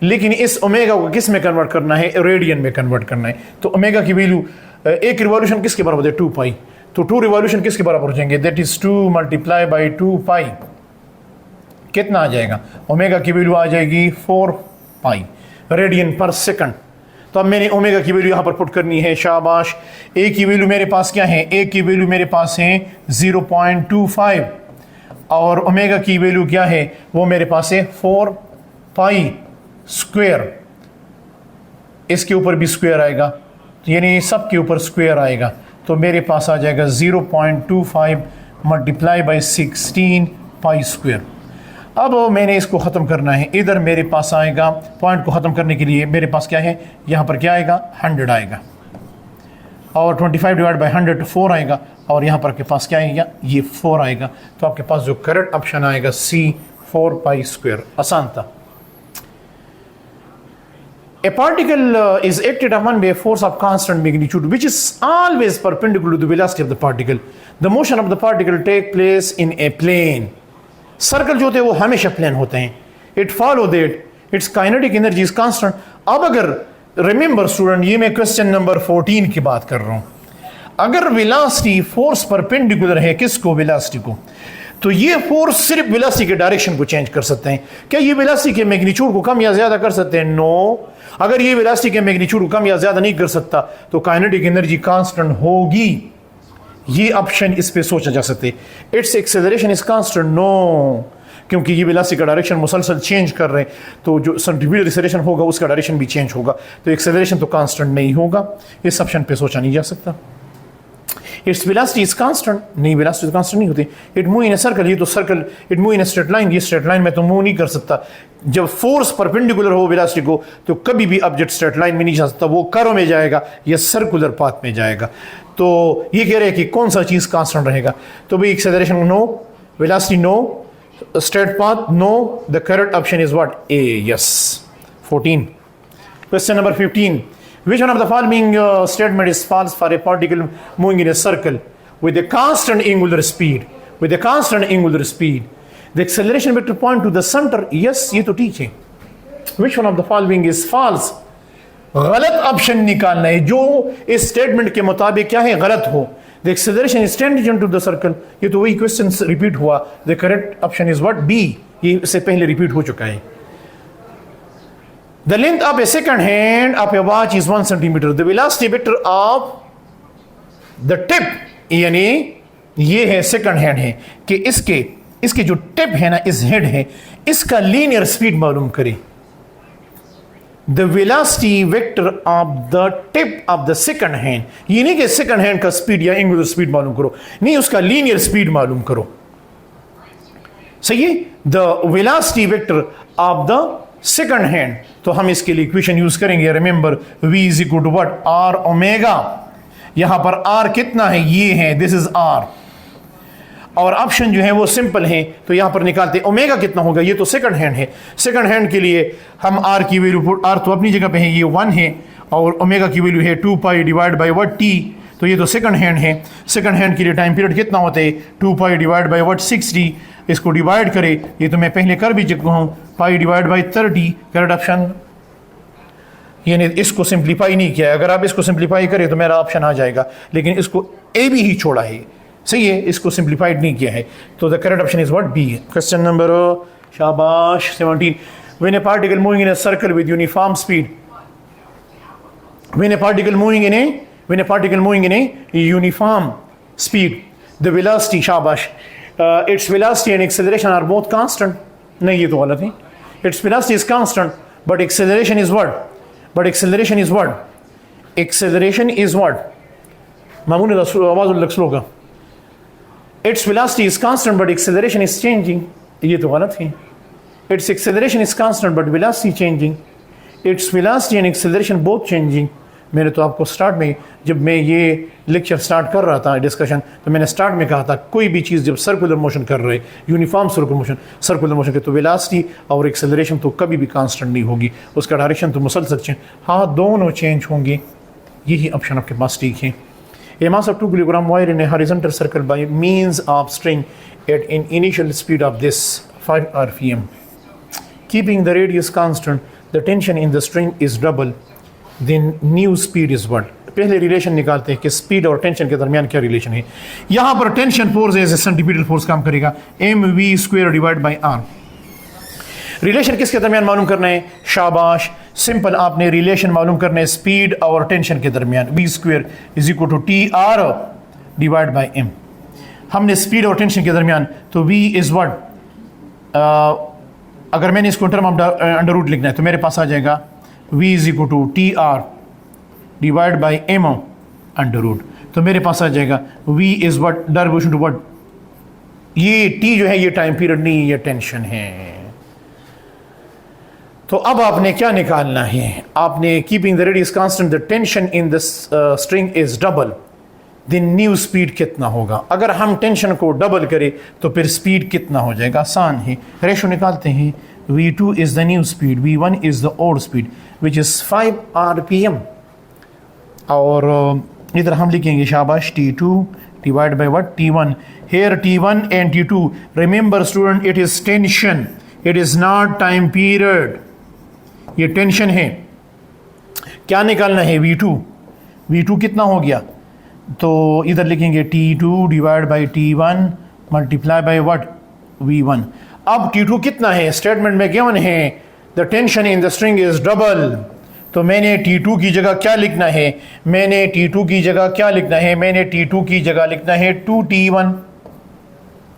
लेकिन इस ओमेगा को किस में कन्वर्ट करना है? रेडियन में कन्वर्ट करना है। तो ओमेगा की वैल्यू, एक रिवॉल्यूशन किसके बराबर है? 2 पाई। तो 2 रिवॉल्यूशन किसके बराबर हो जाएंगे? दैट इज 2 मल्टीप्लाई बाई 2 पाई। कितना आ जाएगा? ओमेगा की वैल्यू आ जाएगी 4 पाई रेडियन पर सेकंड। तो अब मैंने ओमेगा की वैल्यू यहाँ पर पुट करनी है, शाबाश। ए की वैल्यू मेरे पास क्या है? ए की वैल्यू मेरे पास है 0.25 और ओमेगा की वैल्यू क्या है? वो मेरे पास है 4 पाई स्क्वायर। इसके ऊपर भी स्क्वायर आएगा, यानी सब के ऊपर स्क्वायर आएगा। तो मेरे पास आ जाएगा 0.25 मल्टीप्लाई बाई 16 पाई स्क्वायर। अब मैंने इसको ख़त्म करना है, इधर मेरे पास आएगा, पॉइंट को ख़त्म करने के लिए मेरे पास क्या है? यहाँ पर क्या आएगा? 100 आएगा और 25 डिवाइड बाई 100 4 आएगा और यहाँ पर के पास क्या आएगा? ये 4 आएगा। तो आपके पास जो करेक्ट ऑप्शन आएगा सी 4 पाई स्क्वायर। आसान था। A particle is acted upon by a force of constant magnitude which is always perpendicular to the velocity of the particle. The motion of the particle take place in a plane. Circle जो होते हैं वो हमेशा plane होते हैं। It follow that its kinetic energy is constant. अब अगर remember student, ये मैं क्वेश्चन नंबर 14 की बात कर रहा हूँ। अगर वेलोसिटी फोर्स परपेंडिकुलर है, किसको? वेलोसिटी को। तो ये फोर्स सिर्फ वेलोसिटी के डायरेक्शन को चेंज कर सकते हैं। क्या ये वेलोसिटी के मैग्नीट्यूड को कम या ज्यादा कर सकते हैं? नो। अगर ये वेलोसिटी के मैग्नीट्यूड को कम या ज्यादा नहीं कर सकता तो काइनेटिक एनर्जी कांस्टेंट होगी। ये ऑप्शन इस पे सोचा जा सकते। It's acceleration is constant, no, क्योंकि ये वेलोसिटी का डायरेक्शन मुसलसल चेंज कर रहे हैं, तो जो सेंट्रीफ्यूगल एक्सेलरेशन होगा उसका डायरेक्शन भी चेंज होगा, तो एक्सेलरेशन तो कांस्टेंट नहीं होगा। इस ऑप्शन पे सोचा नहीं जा सकता। इट्स वेलोसिटी इज कांस्टेंट, नहीं वेलोसिटी कांस्टेंट नहीं होती। It move in a circle, ये तो circle, it move in a straight line, ये स्ट्रेट लाइन में तो मूव नहीं कर सकता। जब फोर्स परपेंडिकुलर हो वेलोसिटी को तो कभी भी ऑब्जेक्ट स्ट्रेट लाइन में नहीं जा सकता, वो कर्व में जाएगा या सर्कुलर पाथ में जाएगा। तो ये कह रहे हैं कि कौन सा चीज़ कांस्टेंट रहेगा, तो भाई acceleration no, velocity no, straight path no, the correct option is what, A, yes. 14 question number 15, which one of the following statement is false for a particle moving in a circle with a constant angular speed, with a constant angular speed, the acceleration vector point to the center, yes, ये तो ठीक है। which one of the following is false, गलत option निकालना है जो इस statement के मुताबिक क्या है, गलत हो। the acceleration is tangent to the circle, ये तो वही क्वेश्चन रिपीट हुआ। the correct option is what, B, ये इससे पहले रिपीट हो चुका है। The length of a second hand of a watch is 1 centimeter. The velocity vector of the tip, यानी ये है सेकंड हैंड है कि इसके जो टिप है ना, इस हेड है, इसका लीनियर स्पीड मालूम करें। The velocity vector of the tip of the second hand, ये नहीं कि सेकंड हैंड का स्पीड या एंगुलर स्पीड मालूम करो, नहीं, उसका लीनियर स्पीड मालूम करो। सही है। The velocity vector of the second hand, तो हम इसके लिए इक्वेशन यूज करेंगे। Remember v is equal to what, are omega. यहां पर r कितना है, ये है, दिस इज r, और ऑप्शन जो है वो सिंपल है, तो यहां पर निकालते ओमेगा कितना होगा, ये तो सेकंड हैंड है। सेकंड हैंड के लिए हम r की वैल्यू, r तो अपनी जगह पे है, ये 1 है, और ओमेगा की वैल्यू है 2 पाई डिवाइड बाई व्हाट, t, तो ये तो सेकंड हैंड है। सेकंड हैंड के लिए टाइम पीरियड कितना होता है, 2 पाई डिवाइड बाई व्हाट, 60, इसको डिवाइड करे, ये तो मैं पहले कर भी चुका हूँ, पाई डिवाइड बाई 30, करेक्ट ऑप्शन। यानी इसको सिंप्लीफाई नहीं किया है, अगर आप इसको सिंप्लीफाई करें तो मेरा ऑप्शन आ जाएगा, लेकिन इसको ए भी ही छोड़ा है, सही है, इसको सिंप्लीफाइड नहीं किया है, तो the correct option is what, B. Question number, शाबाश, 17, when a particle moving in a circle with uniform speed, when a particle moving in a uniform speed, the velocity, शाबाश, its velocity and acceleration are both constant, नहीं ये तो गलत है। its velocity is constant but acceleration is what, acceleration is what, Mamun आवाज लग slow का, its velocity is constant but acceleration is changing, ये तो गलत है। its acceleration is constant but velocity changing, its velocity and acceleration both changing। मैंने तो आपको स्टार्ट में, जब मैं ये लेक्चर स्टार्ट कर रहा था डिस्कशन, तो मैंने स्टार्ट में कहा था कोई भी चीज़ जब सर्कुलर मोशन कर रहे, यूनिफॉर्म सर्कुलर मोशन के, तो वेलोसिटी और एक्सेलरेशन तो कभी भी कांस्टेंट नहीं होगी, उसका डायरेक्शन तो मुसलसल चेंज, हाँ दोनों चेंज होंगे। यही ऑप्शन आपके पास ठीक है। A mass of 2 kilogram wire in a horizontal circle by means of string at in initial speed of this 5 rpm, keeping the radius constant, the tension in the string is double, then new speed is what. पहले relation निकालते हैं कि speed और tension के दरमियान क्या relation है। यहां पर tension force as a centripetal force काम करेगा, mv² divide by r। Relation किसके दरमियान मालूम करना है, शाबाश, सिंपल, आपने रिलेशन मालूम करना है स्पीड और टेंशन के दरमियान, v² is equal to tr divide by m। हमने स्पीड और टेंशन के दरमियान, तो v इज व्हाट, अगर मैंने इसको टर्म ऑफ अंडर रूट लिखना है तो मेरे पास आ जाएगा v is equal to tr divide by m under root, तो मेरे पास आ जाएगा v is what, derivation to what, ये t जो है ये टाइम पीरियड नहीं, ये टेंशन है। तो अब आपने क्या निकालना है, आपने keeping the radius constant, the tension in the string is double, the new speed कितना होगा। अगर हम टेंशन को डबल करें तो फिर स्पीड कितना हो जाएगा, आसान है, रेशो निकालते हैं, v2 is the new speed, v1 is the old speed which is 5 rpm, और इधर हम लिखेंगे शाबाश t2 divide by what, t1। here t1 and t2, remember student, it is tension, it is not time period, ये tension है। क्या निकालना है, v2 कितना हो गया, तो इधर लिखेंगे t2 divide by t1 multiply by what, v1। अब T2 कितना है, स्टेटमेंट में गिवन है the tension in the string is double, तो मैंने T2 की जगह क्या लिखना है, मैंने T2 की जगह लिखना है 2T1,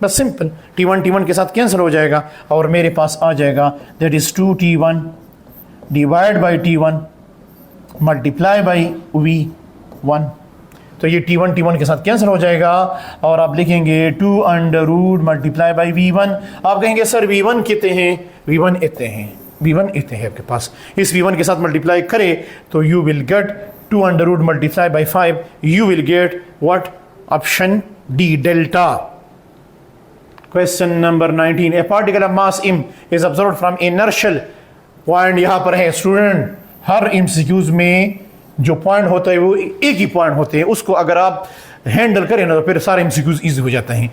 बस सिंपल, T1 के साथ कैंसिल हो जाएगा और मेरे पास आ जाएगा that is 2T1 divide by T1 multiply by V1। तो ये T1 के साथ कैंसिल हो जाएगा और आप लिखेंगे 2 under root multiply by V1। आप कहेंगे सर V1 कितने हैं, V1 इतने हैं, V1 इतने हैं आपके पास। इस V1 के साथ मल्टीप्लाई करें तो you will get 2 under root multiply by 5, you will get what, option D, delta. Question number 19, a particle of mass m is observed from inertial point. यहां पर है स्टूडेंट, हर एमसीक्यूज में जो पॉइंट होता है वो एक ही पॉइंट होते हैं, उसको अगर आप हैंडल करें ना तो फिर सारे एमसीक्यूज इजी हो जाते हैं।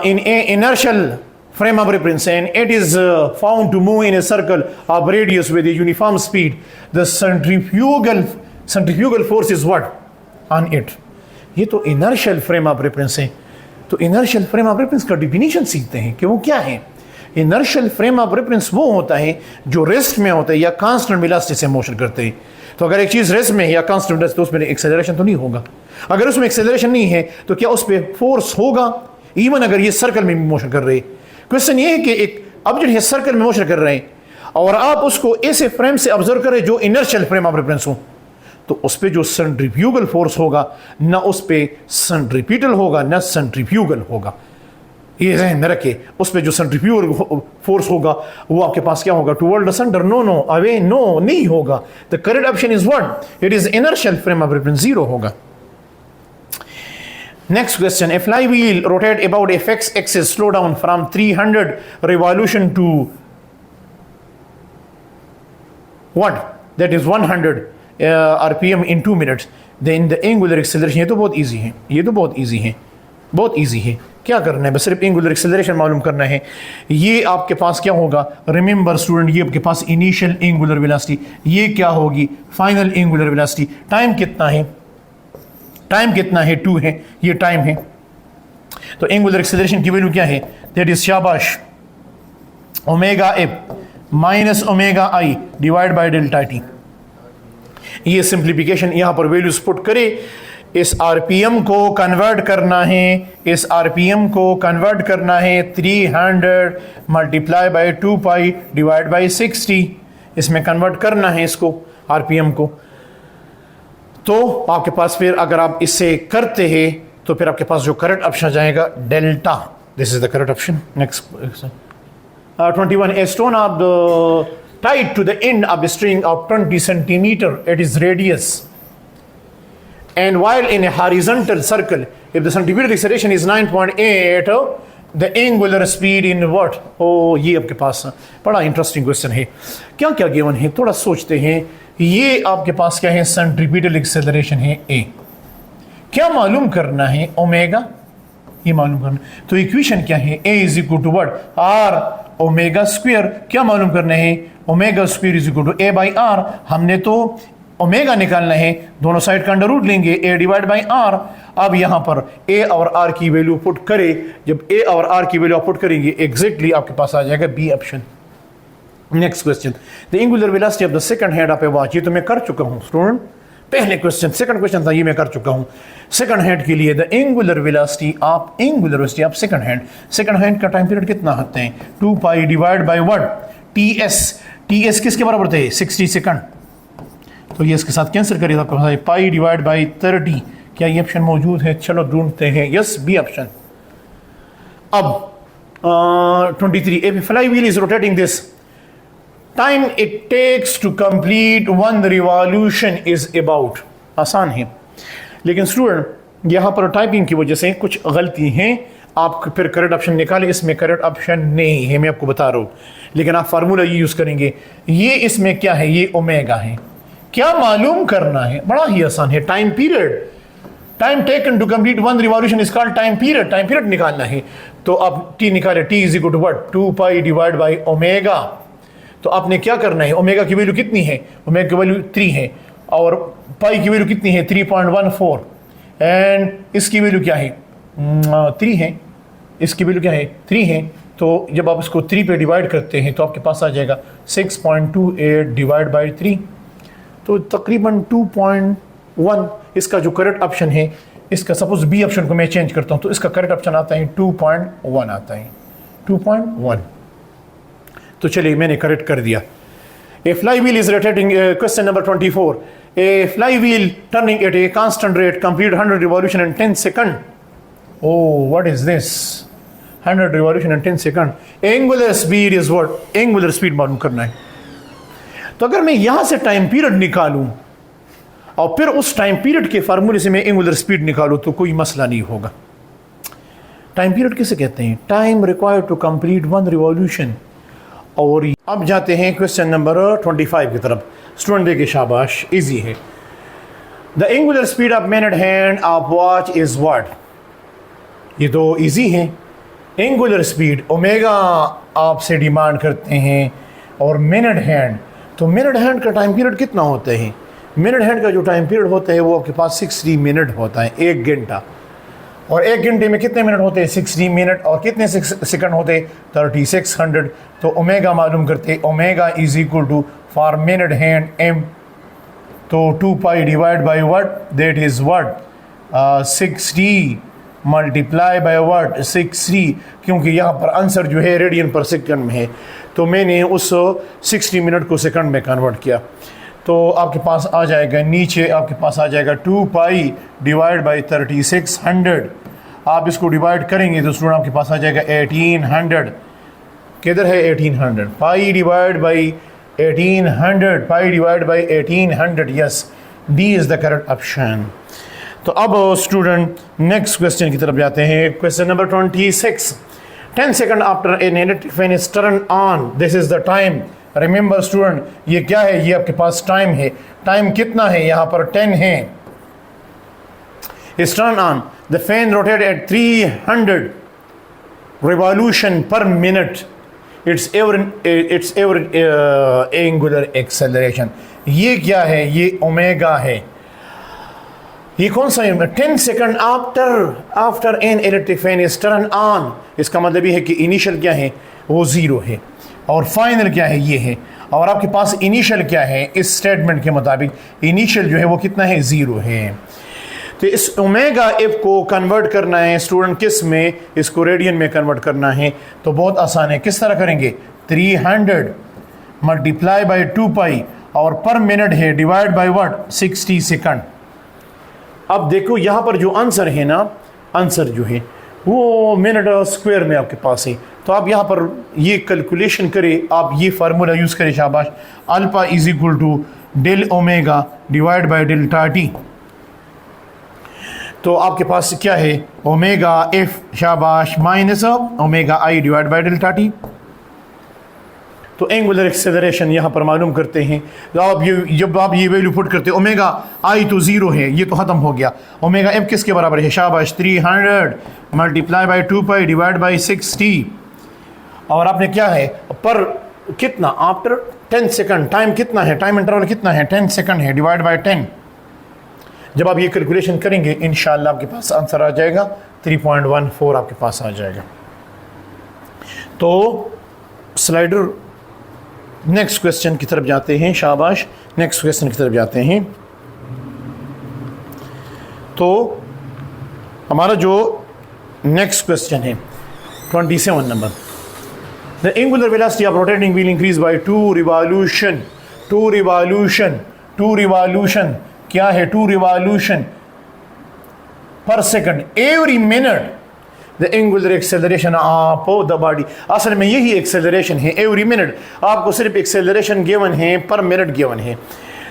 In A inertial frame of reference and it is found to move in a circle of radius with a uniform speed, the centrifugal force is what on it। ये तो inertial frame of reference है। तो inertial frame of reference का definition सीखते हैं कि वो क्या है। inertial frame of reference वो होता है जो रेस्ट में होता है या कांस्टेंट वेलोसिटी से मोशन करते हैं। तो अगर एक चीज रेस्ट में है या कांस्टेंट वेलोसिटी तो उसमें एक्सेलरेशन तो नहीं होगा। अगर उसमें एक्सेलरेशन नहीं है तो क्या उस पर फोर्स होगा, इवन अगर ये सर्कल में मोशन कर रहे हैं। क्वेश्चन ये है कि एक ऑब्जेक्ट है सर्कल में मोशन कर रहे हैं और आप उसको ऐसे फ्रेम से ऑब्जर्व करें जो इनर्शियल फ्रेम ऑफ रेफरेंस हो, तो उस पर जो सेंट्रीफ्यूगल फोर्स होगा ना उस पर सेंट्रीपिटल होगा ना सेंट्रीफ्यूगल होगा। ये ध्यान में रखे, उस पर जो सेंट्रीफ्यूगल फोर्स होगा वो आपके पास क्या होगा, toward the centre, no away, no नहीं होगा। The correct option is what, it is inertial frame of reference, 0 होगा। Next question, a flywheel rotate about a fixed axis, slow down from 300 revolution to what, that is 100 rpm in 2 minutes, then the angular acceleration। ये तो बहुत easy है, ये तो बहुत easy है, बहुत easy है। क्या करना है, बस सिर्फ एंगुलर एक्सेलरेशन मालूम करना है। ये आपके पास क्या होगा, रिमेंबर स्टूडेंट, ये आपके पास इनिशियल एंगुलर वेलोसिटी, ये क्या होगी फाइनल एंगुलर वेलोसिटी। टाइम कितना है, टाइम कितना है, 2 है, ये टाइम है। तो एंगुलर एक्सेलरेशन की वैल्यू क्या है, दैट इज शाबाश omega F minus omega I divide by delta T. ये सिंप्लीफिकेशन यहां पर वैल्यूज पुट करे, इस आरपीएम को कन्वर्ट करना है, इस आरपीएम को कन्वर्ट करना है 300 multiply by 2 pi divide by 60, इसमें कन्वर्ट करना है इसको आरपीएम को। तो आपके पास फिर अगर आप इससे करते हैं तो फिर आपके पास जो करेक्ट ऑप्शन जाएगा delta, this is the correct option. Next 21, a stone of the tied to the end of a string of 20 centimeter at its radius, and while in a horizontal circle, if the centripetal acceleration is 9.8, the angular speed in what? Oh, ये आपके पास बड़ा interesting question है। क्या क्या given है, थोड़ा सोचते हैं। ये आपके पास क्या है, सेंट्रीपिटल एक्सेलरेशन है a, क्या मालूम करना है, ओमेगा, ये मालूम करना। तो इक्वेशन क्या है, a is equal to what, r omega square, क्या मालूम करना है, omega square is equal to a by r। हमने तो ओमेगा निकालना है, दोनों साइड का अंडर रूट लेंगे, a डिवाइड बाई r। अब यहां पर a और r की वैल्यू पुट करें, जब a और r की वैल्यू पुट करेंगे एग्जैक्टली आपके पास आ जाएगा B option. Next question, the angular velocity of the second hand of a watch, ये तो मैं कर चुका हूं स्टूडेंट, पहले क्वेश्चन, सेकंड क्वेश्चन था ये मैं कर चुका हूं। सेकंड हैंड के लिए the angular velocity of second hand का टाइम पीरियड कितना होते हैं, 2 पाई डिवाइड बाय व्हाट, ts किसके बराबर थे, 60 सेकंड। तो ये इसके साथ कैंसिल करिए, आपको पता है पाई डिवाइड बाय 30। क्या ये ऑप्शन मौजूद है, चलो ढूंढते हैं, यस बी ऑप्शन। अब 23, if a flywheel is rotating this, time it takes to complete 1 revolution is about, आसान है। लेकिन स्टूडेंट यहाँ पर टाइपिंग की वजह से कुछ गलती हैं, आप फिर करेक्ट ऑप्शन निकालें, इसमें करेक्ट ऑप्शन नहीं है, मैं आपको बता रहा हूँ, लेकिन आप फार्मूला ये यूज़ करेंगे। ये इसमें क्या है, ये ओमेगा है, क्या मालूम करना है, बड़ा ही आसान है, time period, time taken to complete 1 revolution is called time period निकालना है। तो अब टी निकाले, T is equal to what, 2 pi divide by omega. तो आपने क्या करना है, ओमेगा की वैल्यू कितनी है, ओमेगा की वैल्यू 3 है, और पाई की वैल्यू कितनी है, 3.14, एंड इसकी वैल्यू क्या है, 3 है, इसकी वैल्यू क्या है, 3 है। तो जब आप इसको 3 पे डिवाइड करते हैं तो आपके पास आ जाएगा 6.28 डिवाइड बाई 3, तो तकरीबन 2.1। इसका जो करेक्ट ऑप्शन है, इसका सपोज बी ऑप्शन को मैं चेंज करता हूँ तो इसका करेक्ट ऑप्शन आता है 2.1 आता है, 2.1। तो चलिए मैंने करेक्ट कर दिया। A flywheel is rotating, question number 24, A flywheel turning at a constant rate complete 100 revolution in 10 seconds. Oh, what is this? 100 revolution in 10 seconds. Angular speed is what? Angular speed मालूम करना है. तो अगर मैं यहाँ से time period निकालूं और फिर उस टाइम पीरियड के फार्मूले से मैं एंगुलर स्पीड निकालूं तो कोई मसला नहीं होगा. टाइम पीरियड किसे कहते हैं? Time required to complete one revolution. और अब जाते हैं क्वेश्चन नंबर 25 की तरफ. स्टूडेंट देखिए, शाबाश, इजी है. The angular speed of minute hand of watch is what? ये तो इजी है. एंगुलर स्पीड ओमेगा आपसे डिमांड करते हैं और मिनट हैंड. तो मिनट हैंड का टाइम पीरियड कितना होता है? मिनट हैंड का जो टाइम पीरियड होता है वो आपके पास 60 मिनट होता है, 1 घंटा. और 1 घंटे में कितने मिनट होते हैं? 60 मिनट. और कितने सेकंड होते हैं? 3600. तो ओमेगा मालूम करते हैं. Omega is equal to for minute hand M, तो 2 पाई divide by what? That is what? 60 multiply by what? 60. क्योंकि यहाँ पर आंसर जो है रेडियन पर सेकंड में है, तो मैंने उस 60 मिनट को सेकंड में कन्वर्ट किया. तो आपके पास आ जाएगा, नीचे आपके पास आ जाएगा 2 पाई डिवाइड बाई 3600. आप इसको डिवाइड करेंगे तो स्टूडेंट आपके पास आ जाएगा 1800. किधर है 1800? पाई divide by 1800. Pi divide by 1800. Yes, D is the correct option. तो अब स्टूडेंट नेक्स्ट क्वेश्चन की तरफ जाते हैं. Question number 26. 10 second after an electric fan is turn on, this is the time. Remember student, ये क्या है? ये आपके पास टाइम है. टाइम कितना है? यहाँ पर 10 है. Is turn on, the fan rotate eight 300 revolution per minute. It's ever angular acceleration. ये क्या है? ये ओमेगा है. ये कौन सा है? 10 second after an electric fan is turn on. इसका मतलब ये है कि इनिशियल क्या है? वो 0 है. और फाइनल क्या है? ये है. और आपके पास इनिशियल क्या है? इस स्टेटमेंट के मुताबिक इनिशियल जो है वो कितना है? 0 है. तो इस ओमेगा एफ को कन्वर्ट करना है स्टूडेंट किस में? इसको रेडियन में कन्वर्ट करना है. तो बहुत आसान है. किस तरह करेंगे? 300 मल्टीप्लाई बाई 2 पाई और पर मिनट है डिवाइड बाई व्हाट? 60 सेकंड. अब देखो यहाँ पर जो आंसर है ना, आंसर जो है वो मिनट स्क्वायर में आपके पास है. तो आप यहाँ पर ये कैलकुलेशन करें, आप ये फार्मूला यूज़ करें. शाबाश. Alpha is equal to del omega divide by delta T. तो आपके पास क्या है? ओमेगा एफ, शाबाश, minus omega I divide by delta T. तो एंगुलर एक्सेलरेशन यहाँ पर मालूम करते हैं. तो आप ये जब आप ये वैल्यू पुट करते हैं, ओमेगा आई तो 0 है, ये तो ख़त्म हो गया. ओमेगा एफ किसके बराबर है? शाबाश, 300 multiply by 2 pi divide by 60. और आपने क्या है? पर कितना? After 10 second. टाइम कितना है? टाइम इंटरवल कितना है? 10 सेकंड है, डिवाइड बाई 10. जब आप ये कैलकुलेशन करेंगे इंशाल्लाह आपके पास आंसर आ जाएगा 3.14 आपके पास आ जाएगा. तो स्लाइडर नेक्स्ट क्वेश्चन की तरफ जाते हैं. शाबाश, नेक्स्ट क्वेश्चन की तरफ जाते हैं. तो हमारा जो नेक्स्ट क्वेश्चन है 27 number. The angular velocity of rotating wheel increase by 2 revolution. 2 revolution. 2 revolution क्या है? 2 रिवॉल्यूशन पर second every minute. The angular acceleration of the body. असल में यही एक्सेलरेशन है एवरी मिनट. आपको सिर्फ एक्सेलरेशन गिवन है, पर मिनट गिवन है.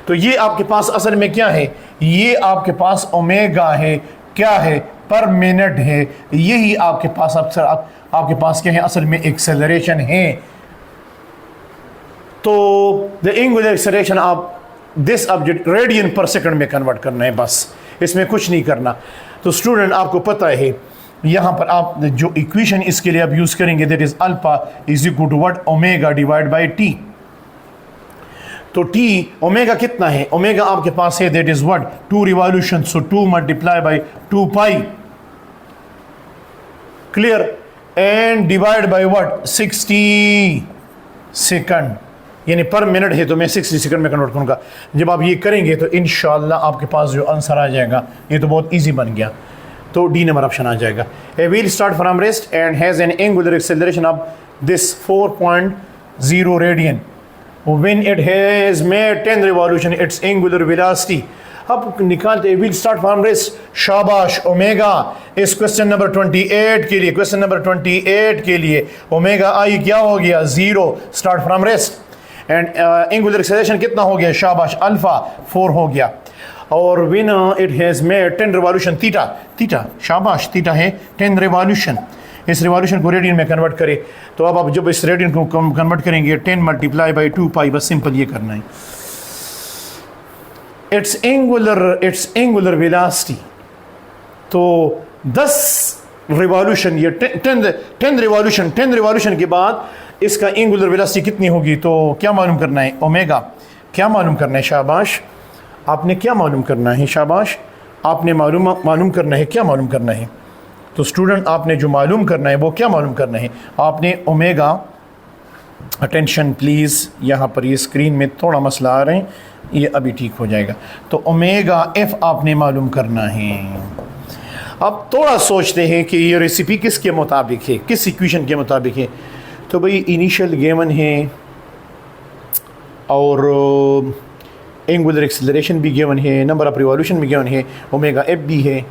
तो ये आपके पास असल में क्या है? ये आपके पास ओमेगा है. क्या है? पर मिनट है. यही आपके पास आपके पास क्या है? असल में एक्सेलरेशन है. तो the angular acceleration of this object radian पर सेकंड में कन्वर्ट करना है, बस. इसमें कुछ नहीं करना. तो स्टूडेंट आपको पता है यहाँ पर आप जो इक्वेशन इसके लिए आप यूज़ करेंगे that is alpha is equal to what? Omega divide by T. तो टी ओमेगा कितना है? ओमेगा आपके पास है that is what? 2 revolution. So 2 multiply by 2 pi. Clear? And divide by what? 60 second. यानी पर मिनट है तो मैं 60 सेकंड में कन्वर्ट करूँगा. जब आप ये करेंगे तो इंशाल्लाह आपके पास जो आंसर आ जाएगा ये तो बहुत ईजी बन गया. तो डी नंबर ऑप्शन आ जाएगा. ए wheel start from rest and has an angular acceleration of this 4.0 radian. When it has made 10 revolution it's angular velocity. अब निकालते विल स्टार्ट फ्रॉम रेस्ट। शाबाश ओमेगा इस क्वेश्चन नंबर 28 के लिए, क्वेश्चन नंबर 28 के लिए omega आई क्या हो गया 0, start from rest. And angular acceleration कितना हो गया, शाबाश अल्फा 4 हो गया। और when it has made 10 revolution theta, theta शाबाश थीटा है 10 रिवॉल्यूशन। इस रिवॉल्यूशन को रेडियन में कन्वर्ट करें तो अब आप जब इस रेडियन को कन्वर्ट करेंगे 10 मल्टीप्लाई बाई 2 पाई, बस सिंपल ये करना है। इट्स एंगुलर वेलोसिटी, तो 10 रिवॉल्यूशन ये 10 रिवॉल्यूशन के बाद इसका एंगुलर वेलोसिटी कितनी होगी, तो क्या मालूम करना है, ओमेगा क्या मालूम करना है, शाबाश आपने क्या मालूम करना है, शाबाश आपने मालूम करना है, क्या मालूम करना है। तो स्टूडेंट आपने जो मालूम करना है वो क्या मालूम करना है, आपने ओमेगा, अटेंशन प्लीज़, यहाँ पर ये स्क्रीन में थोड़ा मसला आ रहे हैं, ये अभी ठीक हो जाएगा। तो ओमेगा एफ आपने मालूम करना है। अब थोड़ा सोचते हैं कि ये रेसिपी किसके मुताबिक है, किस इक्वेशन के मुताबिक है। तो भाई इनिशियल गिवन है और एंगुलर एक्सेलरेशन भी गिवन है, नंबर ऑफ रिवॉल्यूशन भी गिवन है, ओमेगा एफ भी है,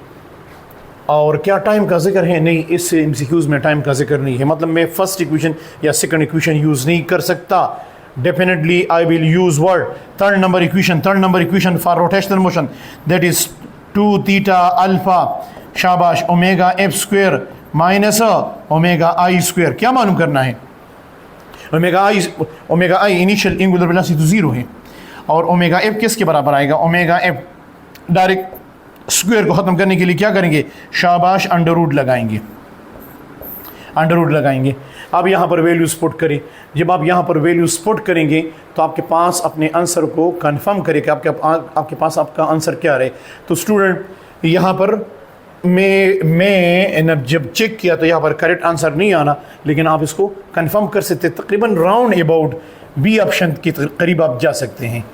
और क्या टाइम का जिक्र है, नहीं इस एमसीक्यूज़ में टाइम का जिक्र नहीं है। मतलब मैं फर्स्ट इक्वेशन या सेकंड इक्वेशन यूज़ नहीं कर सकता। Definitely I will use word third number equation for rotational motion, that is 2 theta alpha शाबाश omega F square minus omega I square. क्या मालूम करना है, omega I initial angular velocity तो 0 है, और ओमेगा एफ किसके बराबर आएगा, ओमेगा एफ डायरेक्ट स्क्वायर को ख़त्म करने के लिए क्या करेंगे, शाबाश अंडर रूट लगाएंगे। अब यहाँ पर वैल्यूज़ पुट करें। जब आप यहाँ पर वैल्यूज़ पुट करेंगे तो आपके पास अपने आंसर को कंफर्म करें कि आपके पास आपका आंसर क्या रहे। तो स्टूडेंट यहाँ पर मैं जब चेक किया तो यहाँ पर करेक्ट आंसर नहीं आना, लेकिन आप इसको कंफर्म कर सकते, तकरीबन राउंड अबाउट बी ऑप्शन के करीब आप जा सकते हैं।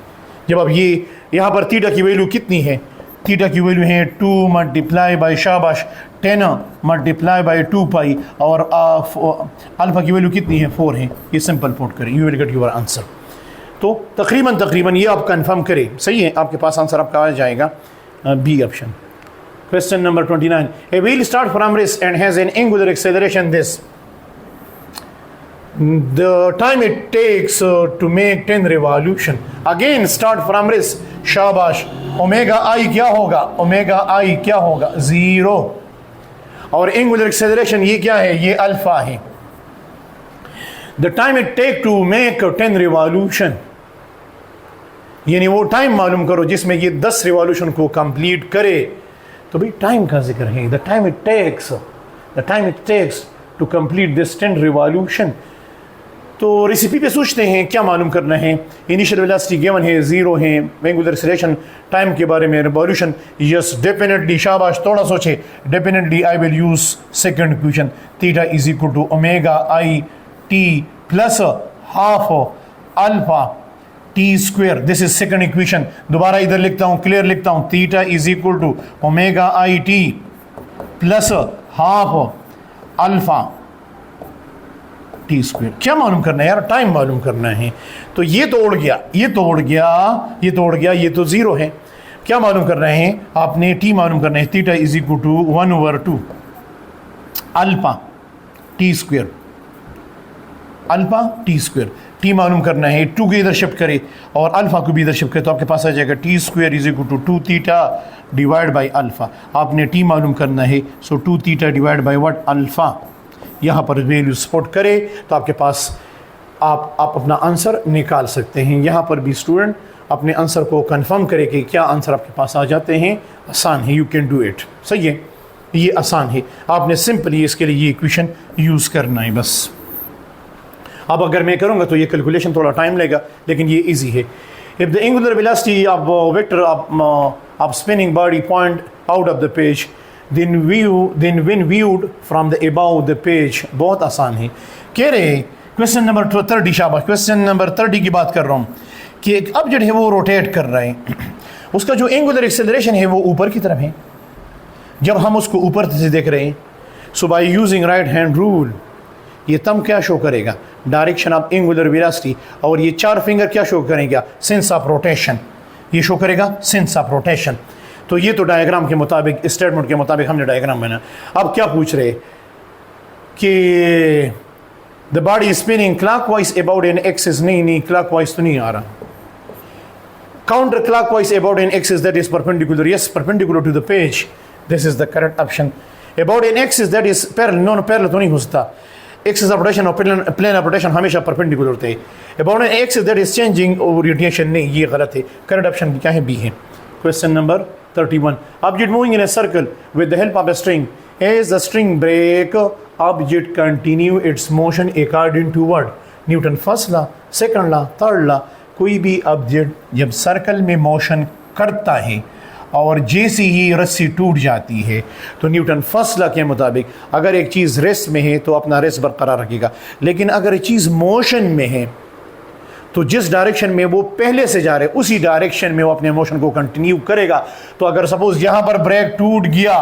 जब आप ये यहाँ पर थीटा की वैल्यू कितनी है, थीटा की वैल्यू है 2 मल्टीप्लाई बाई शाबाश 10 मल्टीप्लाई बाई 2 पाई, और अल्फा की वैल्यू कितनी है 4 है। ये सिंपल पुट करें, you will get your answer. तो तकरीबन ये आप कंफर्म करें, सही है, आपके पास आंसर आपका आ जाएगा B option. Question number 29, a wheel start from rest and has an angular acceleration this, the time it takes to make 10 revolution, again start from rest, शाबाश ओमेगा आई क्या होगा, ओमेगा आई क्या होगा 0, और एंगुलर एक्सेलरेशन ये क्या है, ये अल्फा है। the time it take to make 10 revolution, यानी वो टाइम मालूम करो जिसमें ये 10 रिवॉल्यूशन को कंप्लीट करे। तो भाई टाइम का जिक्र है, the time it takes to complete this 10 revolution। तो रेसिपी पे सोचते हैं क्या मालूम करना है, इनिशियल वेलोसिटी गिवन है 0 है, एंगुलर एक्सेलरेशन टाइम के बारे में रिवॉल्यूशन, यस डेफिनेटली शाबाश थोड़ा सोचे, definitely I will use second equation, theta is equal to omega I T plus half alpha T square, this is second equation. दोबारा इधर लिखता हूँ, क्लियर लिखता हूँ, theta is equal to omega I T plus half alpha T square. क्या मालूम करना है यार, टाइम मालूम करना है। तो ये तो उड़ गया, ये तो 0 है। क्या मालूम करना है आपने, टी मालूम करना है, theta is equal to 1/2 alpha T square, alpha T square. T मालूम करना है, 2 को इधर शिफ्ट करे और अल्फा को भी इधर शिफ्ट करे तो आपके पास आ जाएगा T square is equal to 2 theta divide by alpha. आपने टी मालूम करना है, so 2 theta divide by what, alpha. यहाँ पर वैल्यू सपोर्ट करे तो आपके पास आप अपना आंसर निकाल सकते हैं। यहाँ पर भी स्टूडेंट अपने आंसर को कंफर्म करे कि क्या आंसर आपके पास आ जाते हैं। आसान है, यू कैन डू इट, सही है, ये आसान है। आपने सिंपली इसके लिए ये इक्वेशन यूज़ करना है बस। अब अगर मैं करूँगा तो ये कैलकुलेशन थोड़ा टाइम लगेगा, लेकिन ये ईजी है। If the angular velocity of vector of spinning body point out of the page then when viewed from the above the page, बहुत आसान है। कह रहे क्वेश्चन नंबर 30, शाबाश क्वेश्चन नंबर 30 की बात कर रहा हूँ कि एक ऑब्जेक्ट है वो रोटेट कर रहा है, उसका जो एंगुलर एक्सेलरेशन है वो ऊपर की तरफ है। जब हम उसको ऊपर से देख रहे हैं, so by using right hand rule ये थंब क्या शो करेगा? Direction of angular velocity. और ये 4 फिंगर क्या शो करेगा? Sense of rotation. ये शो करेगा सेंस ऑफ रोटेशन। तो ये तो डायग्राम के मुताबिक, स्टेटमेंट के मुताबिक हमने डायग्राम बना। अब क्या पूछ रहे कि the body is spinning clockwise about an axis. नहीं, क्लॉकवाइज तो नहीं आ रहा। Counter clockwise about an axis that is perpendicular. Yes, perpendicular to the page. This is the correct option. About an axis that is parallel. No, parallel तो नहीं हो सकता। Axis of rotation और प्लेन ऑफ रोटेशन हमेशा perpendicular होते हैं। About an axis that is changing orientation. नहीं, ये गलत है। करेक्ट ऑप्शन क्या है? बी है। Question number 31. Object moving in a circle with the help of a string. As the string break, object continue its motion according to what? Newton first law, second law, third law. कोई भी object जब circle में motion करता है और जैसे ही रस्सी टूट जाती है तो न्यूटन फर्स्ट लॉ के मुताबिक अगर एक चीज़ रेस्ट में है तो अपना रेस्ट बरकरार रखेगा, लेकिन अगर चीज़ मोशन में है तो जिस डायरेक्शन में वो पहले से जा रहे उसी डायरेक्शन में वो अपने मोशन को कंटिन्यू करेगा। तो अगर सपोज यहाँ पर ब्रेक टूट गया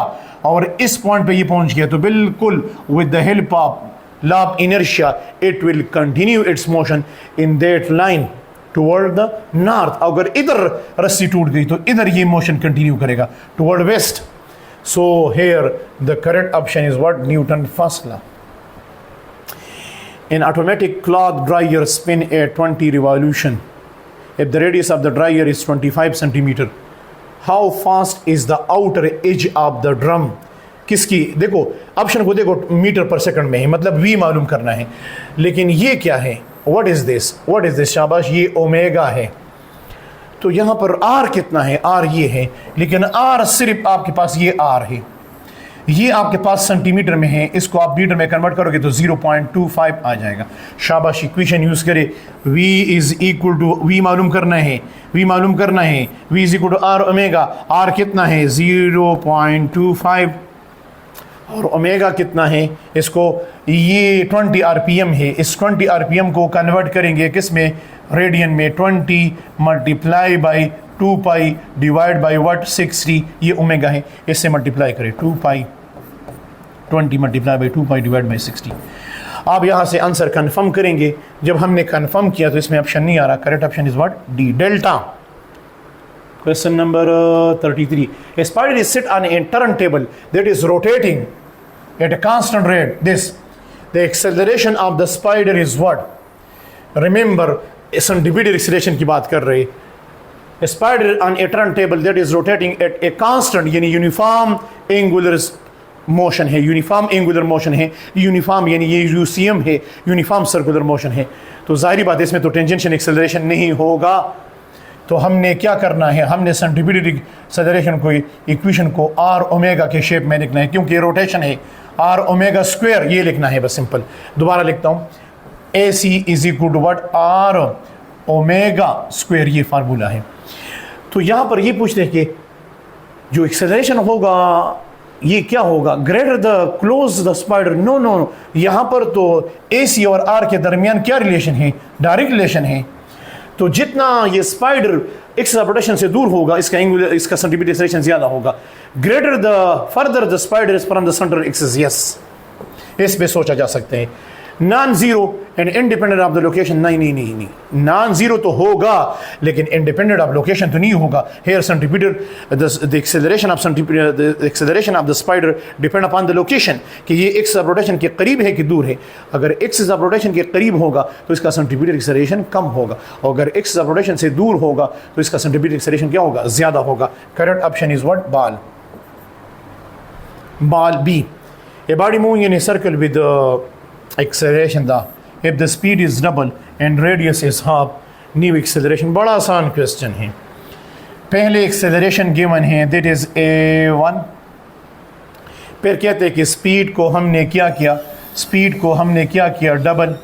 और इस पॉइंट पे ये पहुंच गया तो बिल्कुल with the help of law of inertia it will continue its motion in that line toward the north. अगर इधर रस्सी टूट गई तो इधर ये मोशन कंटिन्यू करेगा toward west. So here the correct option is what? Newton first law. An automatic cloth dryer spin at 20 revolution. If the radius of the dryer is 25 centimeter, how fast is the outer edge of the drum? किसकी? देखो option को देखो, metre per second में है, मतलब v मालूम करना है। लेकिन ये क्या है? What is this? What is this? शाबाश, ये ओमेगा है। तो यहाँ पर r कितना है? r ये है, लेकिन r सिर्फ आपके पास ये r है, ये आपके पास सेंटीमीटर में है, इसको आप मीटर में कन्वर्ट करोगे तो 0.25 आ जाएगा। शाबाश, इक्वेशन यूज करे। v is equal to, v मालूम करना है, v मालूम करना है, v is equal to r omega. r कितना है? 0.25 और ओमेगा कितना है? इसको ये 20 आरपीएम है। इस 20 आरपीएम को कन्वर्ट करेंगे किस में? रेडियन में। 20 multiply by 2 pi divide by what? 60। ये ओमेगा है, इससे मल्टीप्लाई करें 2 पाई, 20 multiply by 2 pi divide by 60। आप यहाँ से आंसर कंफर्म करेंगे। जब हमने कंफर्म किया तो इसमें ऑप्शन नहीं आ रहा। Correct option is what? D, delta. Question number 33. A spider is sit on a turntable that is rotating at a constant rate. The acceleration of the spider is what? Remember, centripetal acceleration की बात कर रहे। A spider on a turntable that is rotating at a constant, यानी uniform angular motion है, uniform angular motion है, uniform यानी ये UCM है, यूनिफॉर्म सर्कुलर मोशन है। तो जाहिर बात है इसमें तो टेंजेंशियल एक्सेलरेशन नहीं होगा। तो हमने क्या करना है? हमने सेंट्रीपिटल एक्सेलरेशन को, इक्वेशन को आर ओमेगा के शेप में लिखना है, क्योंकि रोटेशन है। आर ओमेगा स्क्वायर ये लिखना है बस, सिंपल। दोबारा लिखता हूँ, A C is equal to what? Are omega square, ये फार्मूला है। तो यहाँ पर ये पूछते हैं कि जो एक्सेलरेशन होगा ये क्या होगा? Greater the close the spider. No no, यहाँ पर तो ए सी और आर के दरमियान क्या रिलेशन है? डायरेक्ट रिलेशन है। तो जितना ये स्पाइडर एक्सिस ऑफ रोटेशन से दूर होगा इसका एंगुलर, इसका सेंटीमीटर एक्सेलरेशन ज़्यादा होगा। Greater the further the spider is from the centre axis. Yes, इस पे सोचा जा सकते हैं। Non zero and independent of the location. नहीं, नॉन जीरो तो होगा लेकिन इंडिपेंडेंट ऑफ लोकेशन तो नहीं होगा। Here centimetre the acceleration of the spider depend upon the location, कि ये एक्सिस ऑफ रोटेशन के करीब है कि दूर है। अगर एक्सिस ऑफ रोटेशन के करीब होगा तो इसका सेंटीमीटर एक्सेलरेशन कम होगा, और अगर एक्सिस ऑफ रोटेशन से दूर होगा तो इसका सेंटीमीटर एक्सेलरेशन क्या होगा? ज़्यादा होगा। Correct option is what? बाल। बाल B. A body moving in a circle with acceleration the if the speed is double and radius is half, new acceleration। बड़ा आसान क्वेश्चन है। पहले एक्सेलरेशन गिवन है, दैट इज a1। फिर कहते हैं कि स्पीड को हमने क्या किया? स्पीड को हमने क्या किया? डबल।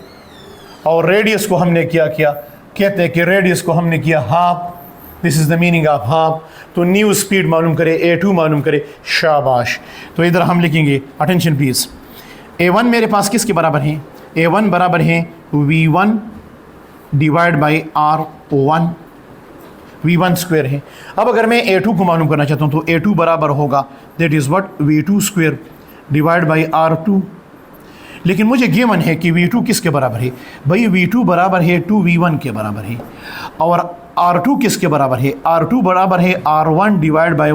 और रेडियस को हमने क्या किया? कहते हैं कि रेडियस को हमने किया half. This is the meaning of half. तो न्यू स्पीड मालूम करे, a2 मालूम करे। शाबाश। तो इधर हम लिखेंगे, अटेंशन प्लीज, a1 मेरे पास किसके बराबर है? a1 बराबर है v1 divide by r1, v1 square है। अब अगर मैं a2 को मालूम करना चाहता हूँ तो a2 बराबर होगा that is what? v2 square divide by r2। लेकिन मुझे गिवन है कि V2 किसके बराबर है। भाई V2 बराबर है 2V1 के बराबर है, और R2 किसके बराबर है, R2 बराबर है R1 डिवाइड बाई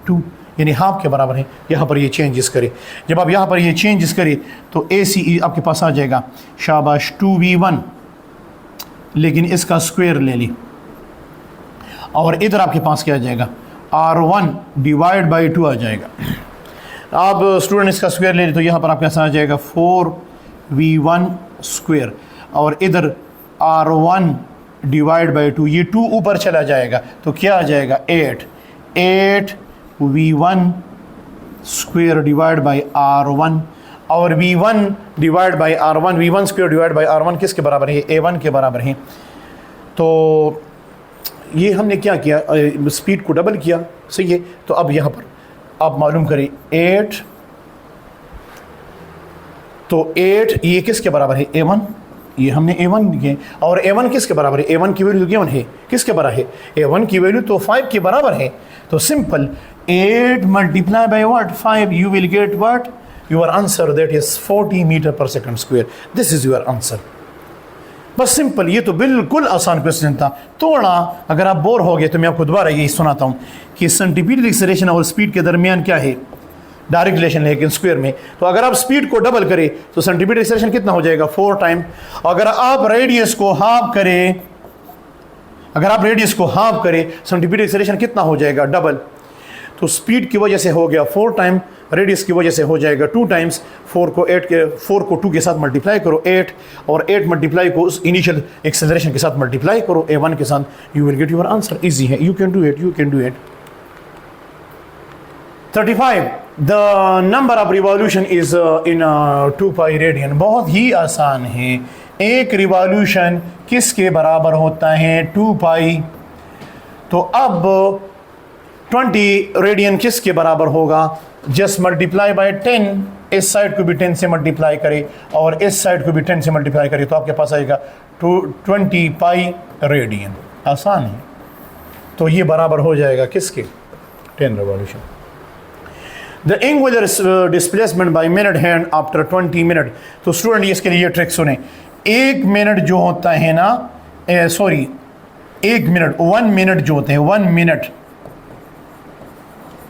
2, यानी हाफ के बराबर है। यहाँ पर ये चेंजेस करें, जब आप यहाँ पर ये चेंजेस करें तो ACE आपके पास आ जाएगा, शाबाश 2V1, लेकिन इसका स्क्वायर ले ली, और इधर आपके पास क्या आ जाएगा, R1 डिवाइड बाई 2 आ जाएगा। आप स्टूडेंट इसका स्क्वायर ले ली तो यहाँ पर आपके पास आ जाएगा 4V1 स्क्वायर, और इधर R1 डिवाइड बाई 2, ये 2 ऊपर चला जाएगा तो क्या आ जाएगा 8V1 square divide by R1, और V1 divide by R1, V1 square divide by R1 किसके बराबर है, A1 के बराबर है। तो ये हमने क्या किया, स्पीड को डबल किया, सही है। तो अब यहाँ पर आप मालूम करें 8, तो 8 ये किसके बराबर है, A1, ये हमने A1 लिखे, और A1 किसके बराबर है, A1 की वैल्यू गिवन है, किसके बराबर है, A1 की वैल्यू तो 5 के बराबर है। तो simple 8 multiply by what, 5, you will get what, your answer, that is 40 meter per second square. This is your answer. बस सिंपल, ये तो बिल्कुल आसान क्वेश्चन था। थोड़ा अगर आप बोर हो गए तो मैं आपको दोबारा यही सुनाता हूँ कि सेंटीपीटल एक्सेलरेशन और स्पीड के दरमियान क्या है, डायरेक्ट रिलेशन है, लेकिन स्क्वायर में। तो अगर आप स्पीड को डबल करें तो सेंटीपीटल एक्सेलरेशन कितना हो जाएगा, 4 टाइम। अगर आप रेडियस को हाफ करें, सेंटीपीटल एक्सेलरेशन कितना हो जाएगा, डबल। तो स्पीड की वजह से हो गया 4 टाइम, रेडियस की वजह से हो जाएगा 2 टाइम्स। 4 को 2 के साथ मल्टीप्लाई करो 8, और 8 मल्टीप्लाई को उस इनिशियल एक्सेलरेशन के साथ मल्टीप्लाई करो A1 के साथ, you will get your answer. Easy है, you can do it, 35, the number of revolution is in 2 pi radian. बहुत ही आसान है, एक रिवॉल्यूशन किसके बराबर होता है, 2 पाई। तो अब 20 रेडियन किसके बराबर होगा, जस्ट मल्टीप्लाई बाय 10, इस साइड को भी 10 से मल्टीप्लाई करें और इस साइड को भी 10 से मल्टीप्लाई करें तो आपके पास आएगा 20 पाई रेडियन। आसान है। तो ये बराबर हो जाएगा किसके, 10 revolution. The angular displacement by minute hand after 20 minute. तो स्टूडेंट इसके लिए ट्रिक सुने, 1 मिनट जो होता है ना, 1 मिनट, 1 मिनट जो होते हैं, 1 मिनट,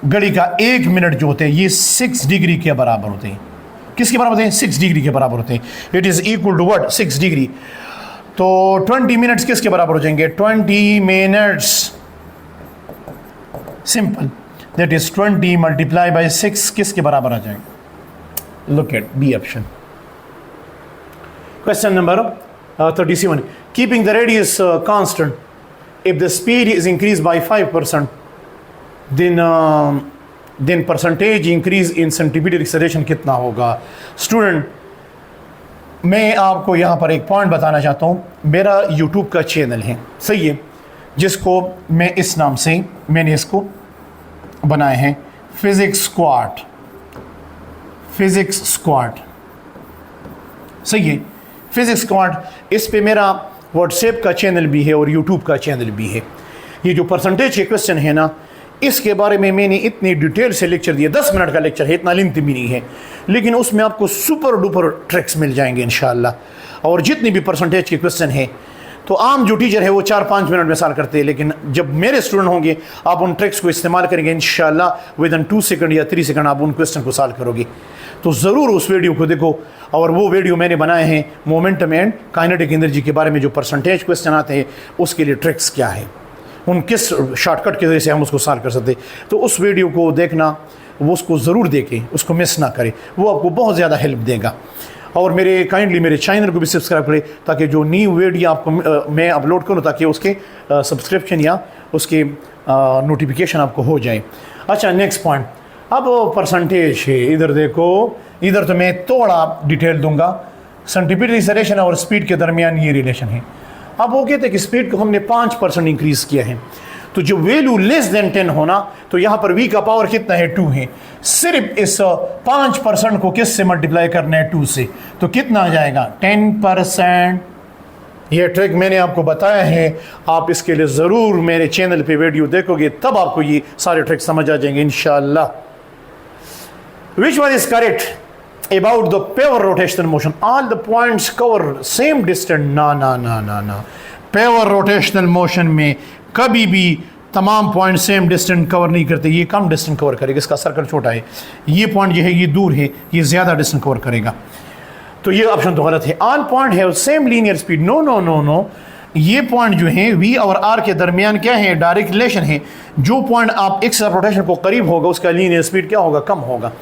घड़ी का 1 मिनट जो होते हैं ये 6 डिग्री के बराबर होते हैं। किसके बराबर होते हैं, 6 डिग्री के बराबर होते हैं। It is equal to what, 6 degree. तो 20 मिनट्स किसके बराबर हो जाएंगे, 20 minutes, simple, that is 20 multiply by 6 किसके बराबर आ जाएंगे, look at B option. Question number 37, keeping the radius constant, if the speed is increase by 5%, then percentage increase in centripetal acceleration कितना होगा। स्टूडेंट मैं आपको यहाँ पर एक पॉइंट बताना चाहता हूँ। मेरा यूट्यूब का चैनल है, सही है, जिसको मैं इस नाम से मैंने इसको बनाए हैं, फिजिक्स स्क्वाड, सही है, फिजिक्स स्क्वाड। इस पे मेरा व्हाट्सएप का चैनल भी है और यूट्यूब का चैनल भी है। ये जो परसेंटेज के क्वेश्चन है ना, इसके बारे में मैंने इतनी डिटेल से लेक्चर दिया, 10 मिनट का लेक्चर है, इतना लेंथ भी नहीं है, लेकिन उसमें आपको सुपर डुपर ट्रिक्स मिल जाएंगे इंशाल्लाह। और जितनी भी परसेंटेज के क्वेश्चन है, तो आम जो टीचर है वो 4-5 मिनट में सॉल्व करते हैं, लेकिन जब मेरे स्टूडेंट होंगे आप उन ट्रिक्स को इस्तेमाल करेंगे इंशाल्लाह, विद इन 2 सेकंड या 3 सेकंड आप उन क्वेश्चन को सॉल्व करोगे। तो ज़रूर उस वीडियो को देखो। और वो वीडियो मैंने बनाए हैं मोमेंटम एंड काइनेटिक एनर्जी के बारे में, जो परसेंटेज क्वेश्चन आते हैं उसके लिए ट्रिक्स क्या है, उन किस शॉर्टकट के जरिए से हम उसको सॉल्व कर सकते। तो उस वीडियो को देखना, वो उसको ज़रूर देखें, उसको मिस ना करें, वो आपको बहुत ज़्यादा हेल्प देगा। और काइंडली मेरे चैनल को भी सब्सक्राइब करें, ताकि जो न्यू वीडियो आपको मैं अपलोड करूँ, ताकि उसके सब्सक्रिप्शन या उसके नोटिफिकेशन आपको हो जाए। अच्छा, नेक्स्ट पॉइंट, अब परसेंटेज है, इधर देखो, इधर तो मैं थोड़ा डिटेल दूंगा। सेंटीपीटल एक्सेलरेशन और स्पीड के दरमियान ये रिलेशन है। अब वो कहते हैं कि स्पीड को हमने 5% इंक्रीज़ किया है, तो जो वैल्यू लेस देन 10 होना, तो यहाँ पर v का पावर कितना है, 2 है। सिर्फ इस 5% को किस से मल्टीप्लाई करना है, 2 से, तो कितना आ जाएगा, 10%। ये ट्रिक मैंने आपको बताया है, आप इसके लिए ज़रूर मेरे चैनल पे वीडियो देखोगे, तब आपको ये सारे ट्रिक समझ आ जाएंगे इंशाल्लाह। विच one is correct, about the pivot rotational motion, all the points cover same distance. ना pivot rotational motion में कभी भी तमाम पॉइंट सेम डिस्टेंस कवर नहीं करते, ये कम डिस्टेंस कवर करेगा, इसका सर्कल छोटा है, ये पॉइंट जो है ये दूर है, ये ज़्यादा डिस्टेंस कवर करेगा, तो ये ऑप्शन तो गलत है। All point have same linear speed, no, ये पॉइंट जो है V और R के दरमियान क्या है, डायरेक्ट रिलेशन है। जो पॉइंट आप एक्स ऑफ रोटेशन को करीब होगा उसका लीनियर स्पीड क्या होगा, कम होगा।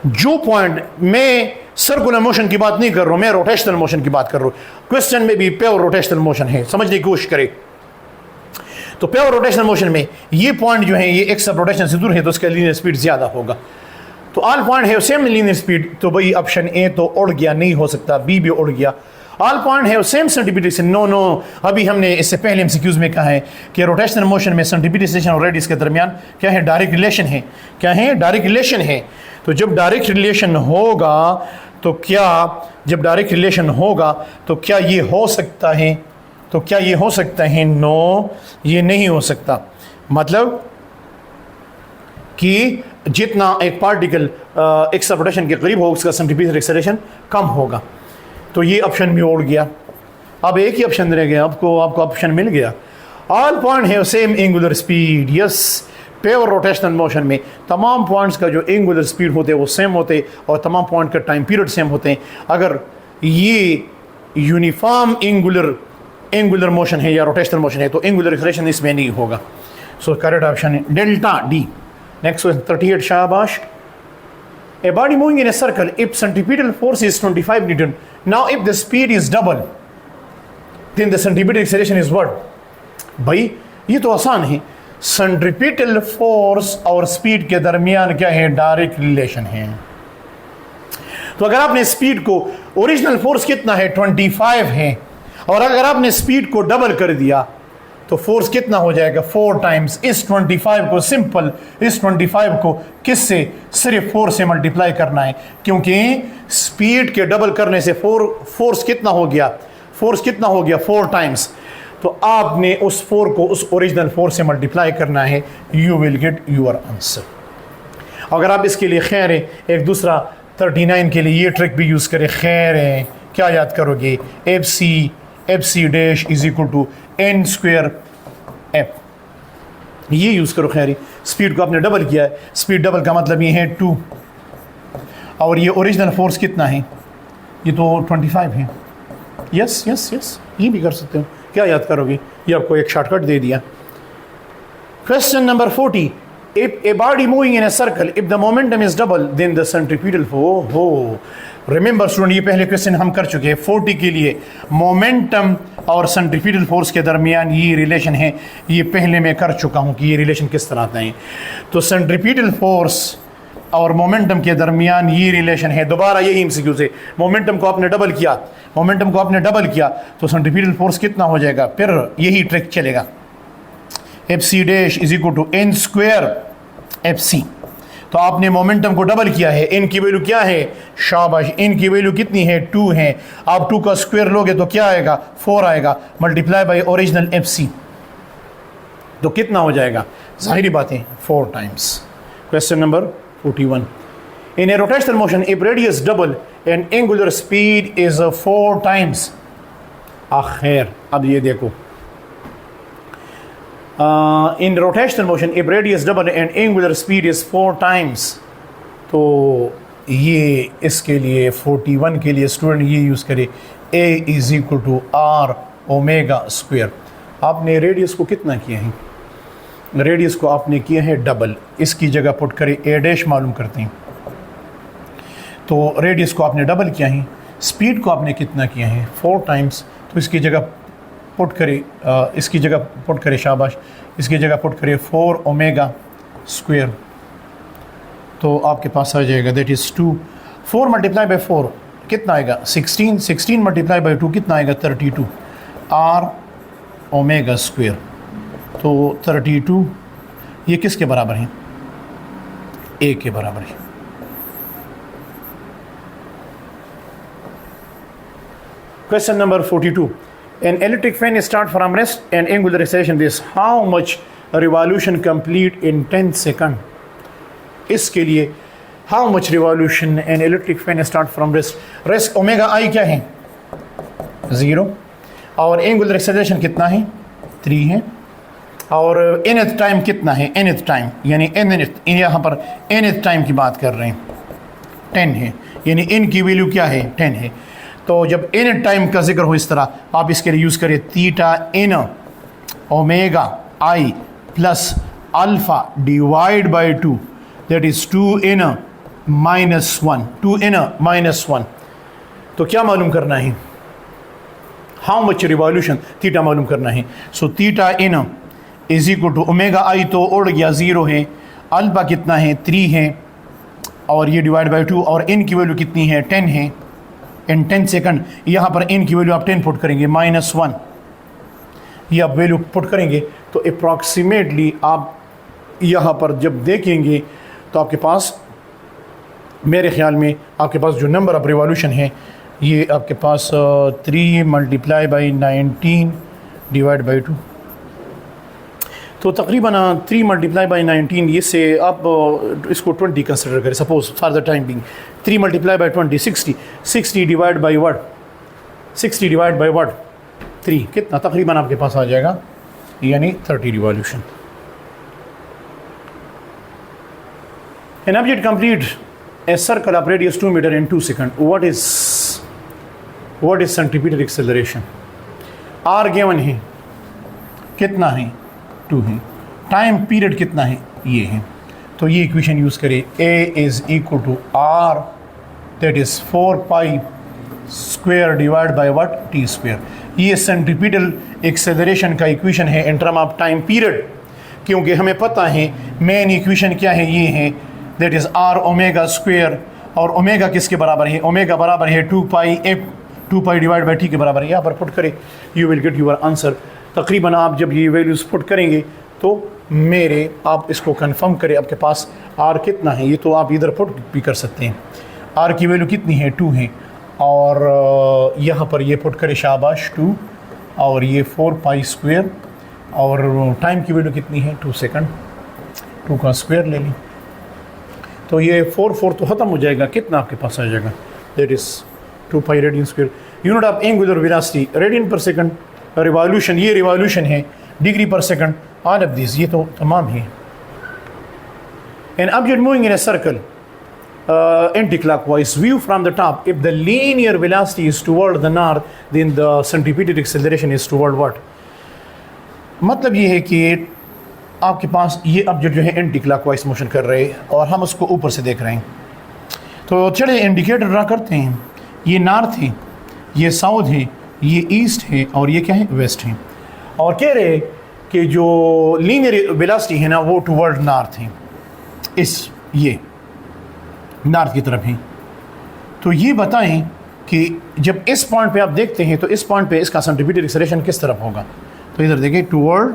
जो पॉइंट, मैं सर्कुलर मोशन की बात नहीं कर रहा हूँ, मैं रोटेशनल मोशन की बात कर रहा हूँ। क्वेश्चन में भी प्योर रोटेशनल मोशन है, समझने की कोशिश करें। तो प्योर रोटेशनल मोशन में ये पॉइंट जो है ये एक्स ऑफ रोटेशन से दूर है, तो उसका लीनियर स्पीड ज़्यादा होगा। तो ऑल पॉइंट है सेम लीनियर स्पीड, तो भाई ऑप्शन ए तो उड़ गया, नहीं हो सकता, बी भी उड़ गया। ऑल पॉइंट है सेम सेंटीमीटर, नो, अभी हमने इससे पहले एमसीक्यूज में कहा है कि रोटेशनल मोशन में सेंटीमीटर और रेडियस के दरमियान क्या है, डायरेक्ट रिलेशन है। क्या है, डायरेक्ट रिलेशन है। तो जब डायरेक्ट रिलेशन होगा तो क्या, जब डायरेक्ट रिलेशन होगा तो क्या ये हो सकता है, तो क्या ये हो सकता है, नो, ये नहीं हो सकता। मतलब कि जितना एक पार्टिकल एक्स ऑफ रोटेशन के करीब होगा उसका सेंटीमीटर एक्सेलरेशन कम होगा। तो ये ऑप्शन भी उड़ गया। अब एक ही ऑप्शन रह गया, आपको ऑप्शन मिल गया। All point have same angular speed, yes. Pure rotational motion में तमाम पॉइंट्स का जो एंगुलर स्पीड होते हैं वो सेम होते हैं और तमाम पॉइंट का टाइम पीरियड सेम होते हैं। अगर ये यूनिफॉर्म एंगुलर मोशन है या रोटेशनल मोशन है तो एंगुलर एक्सेलरेशन इसमें नहीं होगा। सो करेक्ट ऑप्शन है डेल्टा डी। नेक्स्ट क्वेश्चन 38, शाबाश। A body moving in a circle, if centripetal force is 25 Newton, now if the speed is double, then the centripetal acceleration is what? भाई ये तो आसान है। सेंट्रीपिटल फोर्स और speed के दरमियान क्या है, डायरेक्ट रिलेशन है। तो अगर आपने स्पीड को, ओरिजिनल फोर्स कितना है 25 है, और अगर आपने स्पीड को डबल कर दिया तो फोर्स कितना हो जाएगा, 4 टाइम्स। इस 25 को सिंपल, इस 25 को किससे, सिर्फ 4 से मल्टीप्लाई करना है, क्योंकि स्पीड के डबल करने से फोर्स कितना हो गया, 4 टाइम्स। तो आपने उस 4 को उस ओरिजिनल फोर्स से मल्टीप्लाई करना है, you will get your answer. अगर आप इसके लिए खैर है, एक दूसरा 39 के लिए ये ट्रिक भी यूज़ करें। खैर है, क्या याद करोगे, F C dash is equal to N square F, ये यूज़ करो। खैरी, स्पीड को आपने डबल किया है, स्पीड डबल का मतलब ये है 2, और ये ओरिजिनल फोर्स कितना है, ये तो 25 है। यस, ये भी कर सकते हो। क्या याद करोगे, ये आपको एक शॉर्टकट दे दिया। Question number 40, if a body moving in a circle, if the momentum is double then the centripetal force. Remember student, ये पहले क्वेश्चन हम कर चुके हैं। 40 के लिए मोमेंटम और सेंट्रीपिटल फोर्स के दरमियान ये रिलेशन है, ये पहले मैं कर चुका हूँ कि ये रिलेशन किस तरह आता है। तो सेंट्रीपिटल फोर्स और मोमेंटम के दरमियान ये रिलेशन है। दोबारा यही एमसीक्यू से, मोमेंटम को आपने डबल किया तो सेंट्रीपिटल फोर्स कितना हो जाएगा, फिर यही ट्रिक चलेगा। F C dash is equal to N square F C. तो आपने मोमेंटम को डबल किया है, एन की वैल्यू क्या है, शाबाश, एन की वैल्यू कितनी है, 2 है। आप 2 का स्क्वायर लोगे तो क्या आएगा, 4 आएगा, multiply by original F C, तो कितना हो जाएगा, जाहिर बात है 4 times. Question number 41, in a rotational motion if radius double and angular speed is 4 times. आखिर अब ये देखो, in rotational motion if radius double and angular speed is 4 times, तो ये इसके लिए 41 के लिए स्टूडेंट ये यूज़ करे A is equal to r omega square. आपने रेडियस को कितना किया है, रेडियस को आपने किया है डबल, इसकी जगह पुट करे A डैश मालूम करते हैं। तो रेडियस को आपने डबल किया है, स्पीड को आपने कितना किया है 4 टाइम्स, तो इसकी जगह पुट करे, शाबाश, इसकी जगह पुट करे 4 ओमेगा स्क्वायर, तो आपके पास आ जाएगा दैट इज़ 2। 4 मल्टीप्लाई बाई 4 कितना आएगा, 16 मल्टीप्लाई बाई 2 कितना आएगा, 32 आर ओमेगा स्क्वायर। तो 32 ये किसके बराबर है, ए के बराबर है। Question number 42, an electric fan start from rest and angular acceleration this, how much revolution complete in 10 second। इसके लिए how much revolution an electric fan start from rest. Rest omega आई क्या है 0 और एंगुलर एक्सेलरेशन कितना है 3 है और nth time कितना है nth टाइम यानी nth यहाँ पर nth टाइम की बात कर रहे हैं 10 है यानी n की वैल्यू क्या है 10 है। तो जब nth टाइम का जिक्र हो इस तरह आप इसके लिए यूज़ करें theta n omega i plus alpha divide by 2 that is 2n minus 1 2n minus 1। तो क्या मालूम करना है हाउ मच रिवॉल्यूशन थीटा मालूम करना है। So theta n is equal to omega i तो उड़ गया 0 है अल्फ़ा कितना है 3 है और ये डिवाइड बाई 2 और n की वैल्यू कितनी है 10 है इन 10 सेकंड। यहाँ पर n की वैल्यू आप 10 पुट करेंगे माइनस 1 ये आप वैल्यू पुट करेंगे तो अप्रॉक्सीमेटली आप यहाँ पर जब देखेंगे तो आपके पास मेरे ख्याल में आपके पास जो नंबर ऑफ रिवॉल्यूशन है ये आपके पास 3 मल्टीप्लाई बाई 19 डिवाइड बाई 2 तो तकरीबन 3 मल्टीप्लाई बाई 19 ये से आप इसको 20 कंसिडर करें suppose for the time being 3 multiply by 20 60 divide by what 60 divide by what 3 कितना तकरीबन आपके पास आ जाएगा यानी 30 revolution. An object complete a circle of radius 2 meter in 2 seconds. What is centripetal acceleration? R given है कितना है 2 है टाइम पीरियड कितना है ये है तो ये इक्वेशन यूज़ करें A is equal to R that is 4 pi square divided by what T square। ये सेंट्रीपिटल एक्सेलरेशन का इक्वेशन है इन टर्म ऑफ टाइम पीरियड क्योंकि हमें पता है मेन इक्वेशन क्या है ये है that is R omega square और ओमेगा किसके बराबर है ओमेगा बराबर है 2 pi F 2 pi divide by T के बराबर है। यहाँ पर पुट करें you will get your answer. तकरीबन आप जब ये वैल्यूज़ पुट करेंगे तो मेरे आप इसको कंफर्म करें आपके पास R कितना है ये तो आप इधर पुट भी कर सकते हैं। R की वैल्यू कितनी है 2 है और यहाँ पर ये पुट करें शाबाश 2 और ये 4 पाई स्क्वेयर और टाइम की वैल्यू कितनी है 2 सेकंड 2 का स्क्वेयर ले ली तो ये 4 तो ख़त्म हो जाएगा कितना आपके पास आ जाएगा that is 2 pi radian square. Unit of angular velocity radian पर सेकंड रिवॉल्यूशन ये रिवॉल्यूशन है डिग्री पर सेकंड ऑल ऑफ दिस ये तो तमाम है। An object moving in a circle anti-clockwise view from the top if the linear velocity is toward the north then the centripetal acceleration is toward what। मतलब ये है कि आपके पास ये ऑब्जेक्ट जो है एंटी क्लॉकवाइज मोशन कर रहे हैं और हम उसको ऊपर से देख रहे हैं तो चलिए इंडिकेटर ड्रा करते हैं। ये नॉर्थ है ये साउथ है ये ईस्ट है और ये क्या है वेस्ट है और कह रहे कि जो लीनियर वेलोसिटी है ना वो टुवर्ड नॉर्थ है इस ये नॉर्थ की तरफ है। तो ये बताएं कि जब इस पॉइंट पे आप देखते हैं तो इस पॉइंट पे इसका सेंट्रीपिटल एक्सेलरेशन किस तरफ होगा तो इधर देखिए टुवर्ड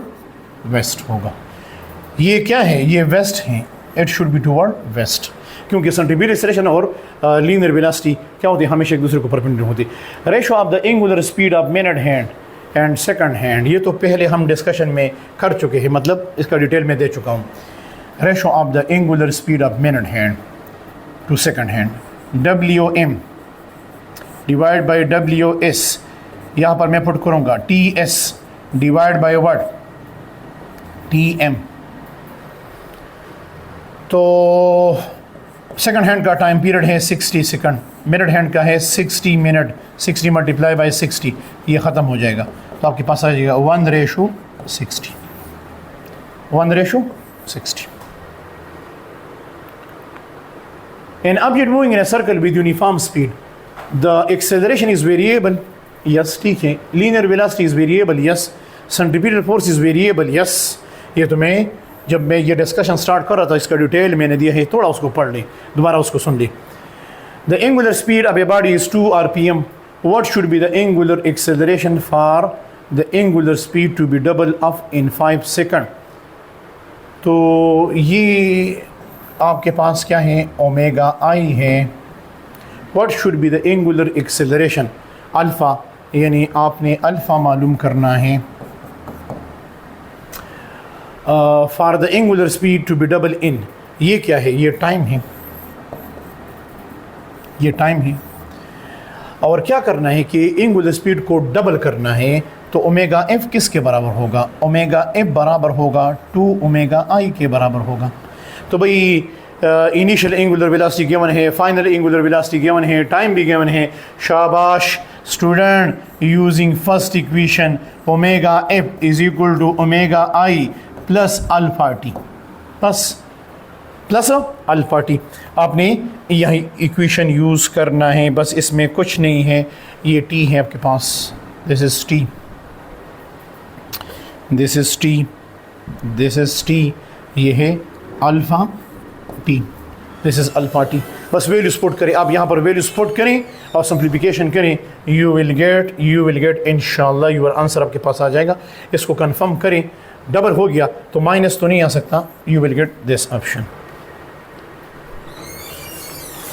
वेस्ट होगा। ये क्या है ये वेस्ट है it should be toward west क्योंकि सेंट्रीपिटल एक्सेलरेशन और लीनियर वेलोसिटी क्या होती है हमेशा एक दूसरे को परपेंडिकुलर होती है। Ratio of the angular speed of minute hand and second hand ये तो पहले हम डिस्कशन में कर चुके हैं मतलब इसका डिटेल में दे चुका हूँ। Ratio of the angular speed of minute hand to second hand WM divide by WS यहाँ पर मैं पुट करूँगा TS divide by what TM। तो सेकंड हैंड का टाइम पीरियड है 60 सेकंड मिनट हैंड का है 60 मिनट 60 मल्टीप्लाई बाई 60 ये ख़त्म हो जाएगा तो आपके पास आ जाएगा 1:60 1:60। An object moving in a circle with uniform speed the acceleration is variable yes ठीक है linear velocity is variable yes centripetal force is variable yes। ये तो मैं जब मैं ये डिस्कशन स्टार्ट कर रहा था इसका डिटेल मैंने दिया है थोड़ा उसको पढ़ लें दोबारा उसको सुन लें। The angular speed of a body is 2 RPM what should be the angular acceleration for the angular speed to be double of in 5 second. तो ये आपके पास क्या है ओमेगा आई है what should be the angular acceleration alpha यानी आपने alpha मालूम करना है for the angular speed to be double in ये क्या है ये टाइम है ये टाइम है। और क्या करना है कि एंगुलर स्पीड को डबल करना है, तो ओमेगा एफ किसके बराबर होगा? ओमेगा एफ बराबर होगा 2 ओमेगा आई के बराबर होगा। तो भाई इनिशियल एंगुलर वेलोसिटी गिवन है, फाइनल एंगुलर वेलोसिटी गिवन है, टाइम भी गिवन है। शाबाश student, using first equation omega f is equal to omega i plus alpha t, plus alpha t. आपने यही इक्वेशन यूज़ करना है, बस इसमें कुछ नहीं है। ये टी है आपके पास, this is T, this is T, this is T, ये है alpha T, this is alpha T. बस वैल्यूज पुट करें, आप यहाँ पर वैल्यूज पुट करें और सिंप्लीफिकेशन करें, यू विल गेट इंशाल्लाह योर आंसर आपके पास आ जाएगा। इसको कंफर्म करें, डबल हो गया तो माइनस तो नहीं आ सकता, you will get this option.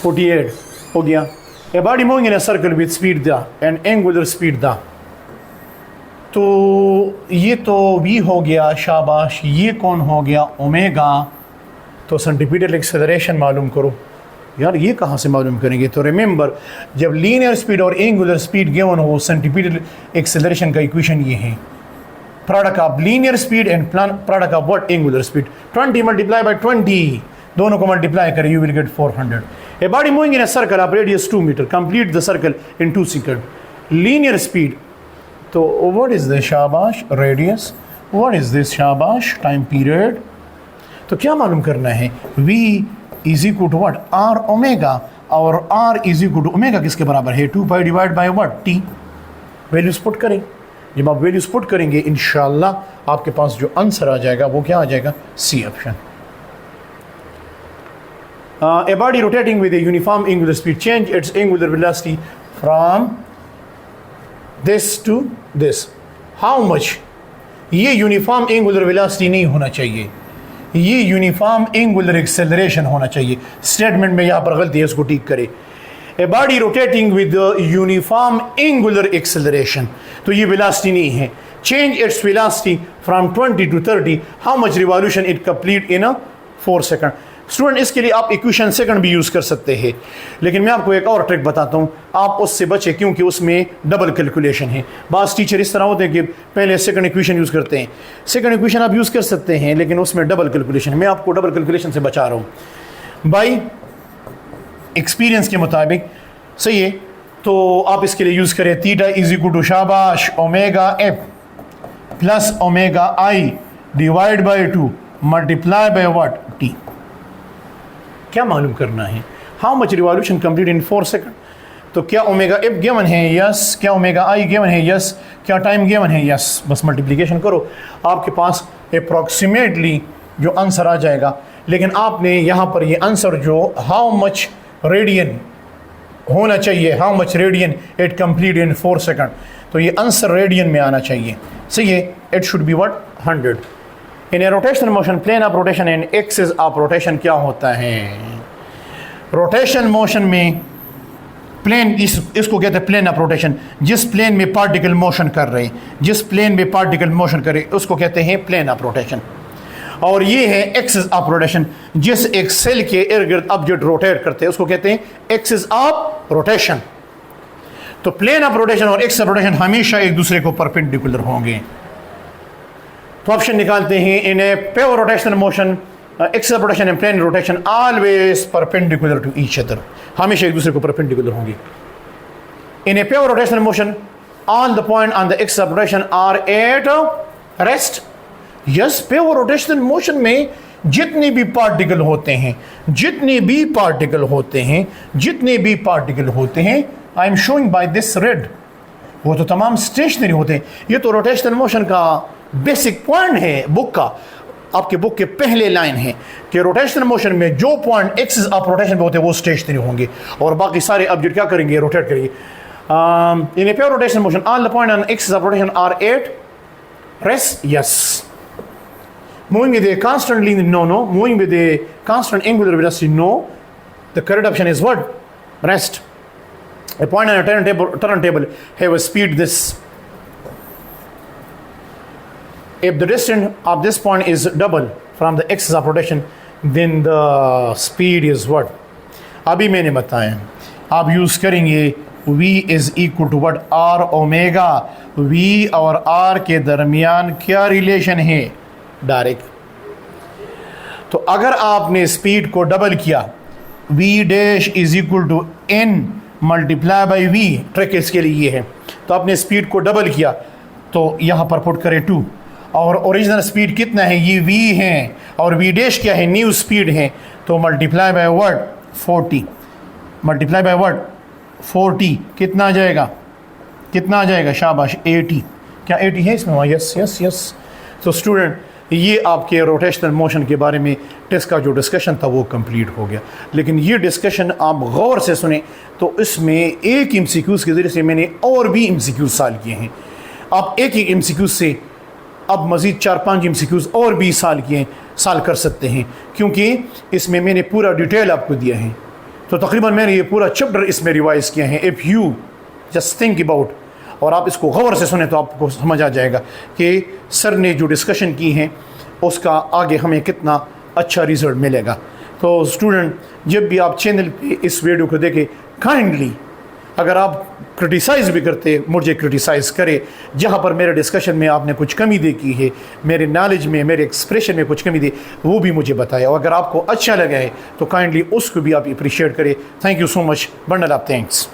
48 हो गया। ए body moving in a circle with speed the end angular speed the, तो ये तो v हो गया। शाबाश, ये कौन हो गया? ओमेगा। तो सेंटीपीटल एक्सेलरेशन मालूम करो। यार ये कहाँ से मालूम करेंगे? तो रिमेंबर, जब लीनियर स्पीड और एंगुलर स्पीड गिवन हो, सेंटीपीटल एक्सेलरेशन का इक्वेशन ये है, product of linear speed and product of what? Angular speed. 20 multiply by 20, दोनों को मल्टीप्लाई करें, you will get 400। A body moving in a circle of radius 2 metre, complete the circle in 2 second. Linear speed, तो what is this? शाबाश radius. What is this? शाबाश time period. तो क्या मालूम करना है? v is equal to what? r omega, और r is equal to omega किसके बराबर है? 2 पाई divide by what? t। Values put करें। जब आप वैल्यूज पुट करेंगे इंशाल्लाह आपके पास जो आंसर आ जाएगा वो क्या आ जाएगा? C option. A body rotating with a uniform angular speed change its angular velocity from this to this. How much? ये यूनिफॉर्म एंगुलर वेलोसिटी नहीं होना चाहिए, ये यूनिफॉर्म एंगुलर एक्सेलरेशन होना चाहिए। स्टेटमेंट में यहाँ पर गलती है, इसको ठीक करें। A body rotating with uniform angular acceleration, तो ये वेलोसिटी नहीं है। Change its velocity from 20 to 30, how much revolution it complete in 4 second. Student, इसके लिए आप इक्वेशन सेकंड भी यूज़ कर सकते हैं, लेकिन मैं आपको एक और ट्रिक बताता हूँ, आप उससे बचे, क्योंकि उसमें डबल कैलकुलेशन है। बास टीचर इस तरह होते हैं कि पहले सेकंड इक्वेशन यूज़ करते हैं। सेकंड इक्वेशन आप यूज़ कर सकते हैं, लेकिन उसमें डबल कैलकुलेशन है। मैं आपको डबल कैलकुलेशन से बचा रहा हूँ बाई एक्सपीरियंस के मुताबिक, सही है। तो आप इसके लिए यूज़ करें थीटा इज इक्वल टू शाबाश omega F plus omega I divide by 2 multiply by what? T. क्या मालूम करना है? How much revolution complete in 4 second. तो क्या ओमेगा एफ गिवन है? यस। क्या ओमेगा आई गिवन है? यस। क्या टाइम गिवन है? यस। बस मल्टीप्लिकेशन करो, आपके पास अप्रॉक्सीमेटली जो आंसर आ जाएगा। लेकिन आपने यहाँ पर ये आंसर जो हाउ मच रेडियन होना चाहिए, how much radian it complete in 4 second, तो ये आंसर रेडियन में आना चाहिए। सही है, it should be what? 100। In a rotational motion, plane of rotation and axis of rotation क्या होता है? रोटेशन मोशन में प्लेन, इसको कहते हैं प्लेन ऑफ रोटेशन। जिस प्लेन में पार्टिकल मोशन कर रहे हैं, जिस प्लेन में पार्टिकल मोशन कर रहे हैं, उसको कहते हैं प्लेन ऑफ रोटेशन। और ये है एक्सिस ऑफ रोटेशन, जिस एक सेल के इर्द गिर्द ऑब्जेक्ट रोटेट करते हैं उसको कहते हैं एक्सिस ऑफ रोटेशन। तो प्लेन ऑफ रोटेशन और एक्सिस ऑफ रोटेशन हमेशा एक दूसरे को परपेंडिकुलर होंगे। तो ऑप्शन निकालते हैं, in a pure rotational motion axis of rotation and plane rotation always perpendicular to each other, हमेशा एक दूसरे को परपेंडिकुलर होंगे। In a pure rotational motion all the point on the axis of rotation are at rest. Yes, pure rotational motion में जितने भी particle होते हैं, जितने भी पार्टिकल होते हैं, जितने भी पार्टिकल होते हैं, I am showing by this red, वो तो तमाम स्टेशनरी होते हैं। ये तो रोटेशनल मोशन का बेसिक पॉइंट है बुक का। आपके बुक के पहले लाइन है कि रोटेशनल मोशन में जो पॉइंट एक्सिस ऑफ रोटेशन पे होते हैं वो स्टेशनरी होंगे, और बाकी सारे ऑब्जेक्ट क्या करेंगे? रोटेट करेंगे। In a pure rotational motion all the point on axis of rotation are at rest. Yes. Moving with a constant length, no. Moving with a constant angular velocity, no. The correct option is what? Rest. A point on a turntable have a speed this. If the distance of this point is double from the axis of rotation, then the speed is what? अभी मैंने बताया, आप use करेंगे V is equal to what r omega. V और R के दरमियान क्या relation है? डायरेक्ट। तो अगर आपने स्पीड को डबल किया, V dash is equal to N multiply by V, trick इसके लिए ये है। तो आपने स्पीड को डबल किया तो यहाँ पर पुट करें 2, और ओरिजिनल स्पीड कितना है? ये V है, और V डैश क्या है? न्यू स्पीड है। तो multiply by what? 40। Multiply by what? 40। कितना आ जाएगा? कितना आ जाएगा? शाबाश, 80। क्या 80 है इसमें? Yes yes yes. तो स्टूडेंट, ये आपके रोटेशनल मोशन के बारे में टेस्ट का जो डिस्कशन था वो कंप्लीट हो गया। लेकिन ये डिस्कशन आप गौर से सुने तो इसमें एक एमसीक्यूज़ के ज़रिए से मैंने और भी एमसीक्यूज़ सॉल्व किए हैं। आप एक एक एमसीक्यूज़ से अब मज़ीद 4-5 एमसीक्यूज़ और भी सॉल्व कर सकते हैं, क्योंकि इसमें मैंने पूरा डिटेल आपको दिया है। तो तकरीबन मैंने ये पूरा चैप्टर इसमें रिवाइज़ किया है। If you just think about, और आप इसको गौर से सुने तो आपको समझ आ जाएगा कि सर ने जो डिस्कशन की है उसका आगे हमें कितना अच्छा रिज़ल्ट मिलेगा। तो स्टूडेंट, जब भी आप चैनल पे इस वीडियो को देखें, काइंडली अगर आप क्रिटिसाइज़ भी करते, मुझे क्रिटिसाइज़ करें। जहाँ पर मेरे डिस्कशन में आपने कुछ कमी देखी है, मेरे नॉलेज में, मेरे एक्सप्रेशन में कुछ कमी दे, वो भी मुझे बताएं। और अगर आपको अच्छा लगा है तो काइंडली उसको भी आप अप्रिशिएट करें। Thank you so much. Bundle of thanks.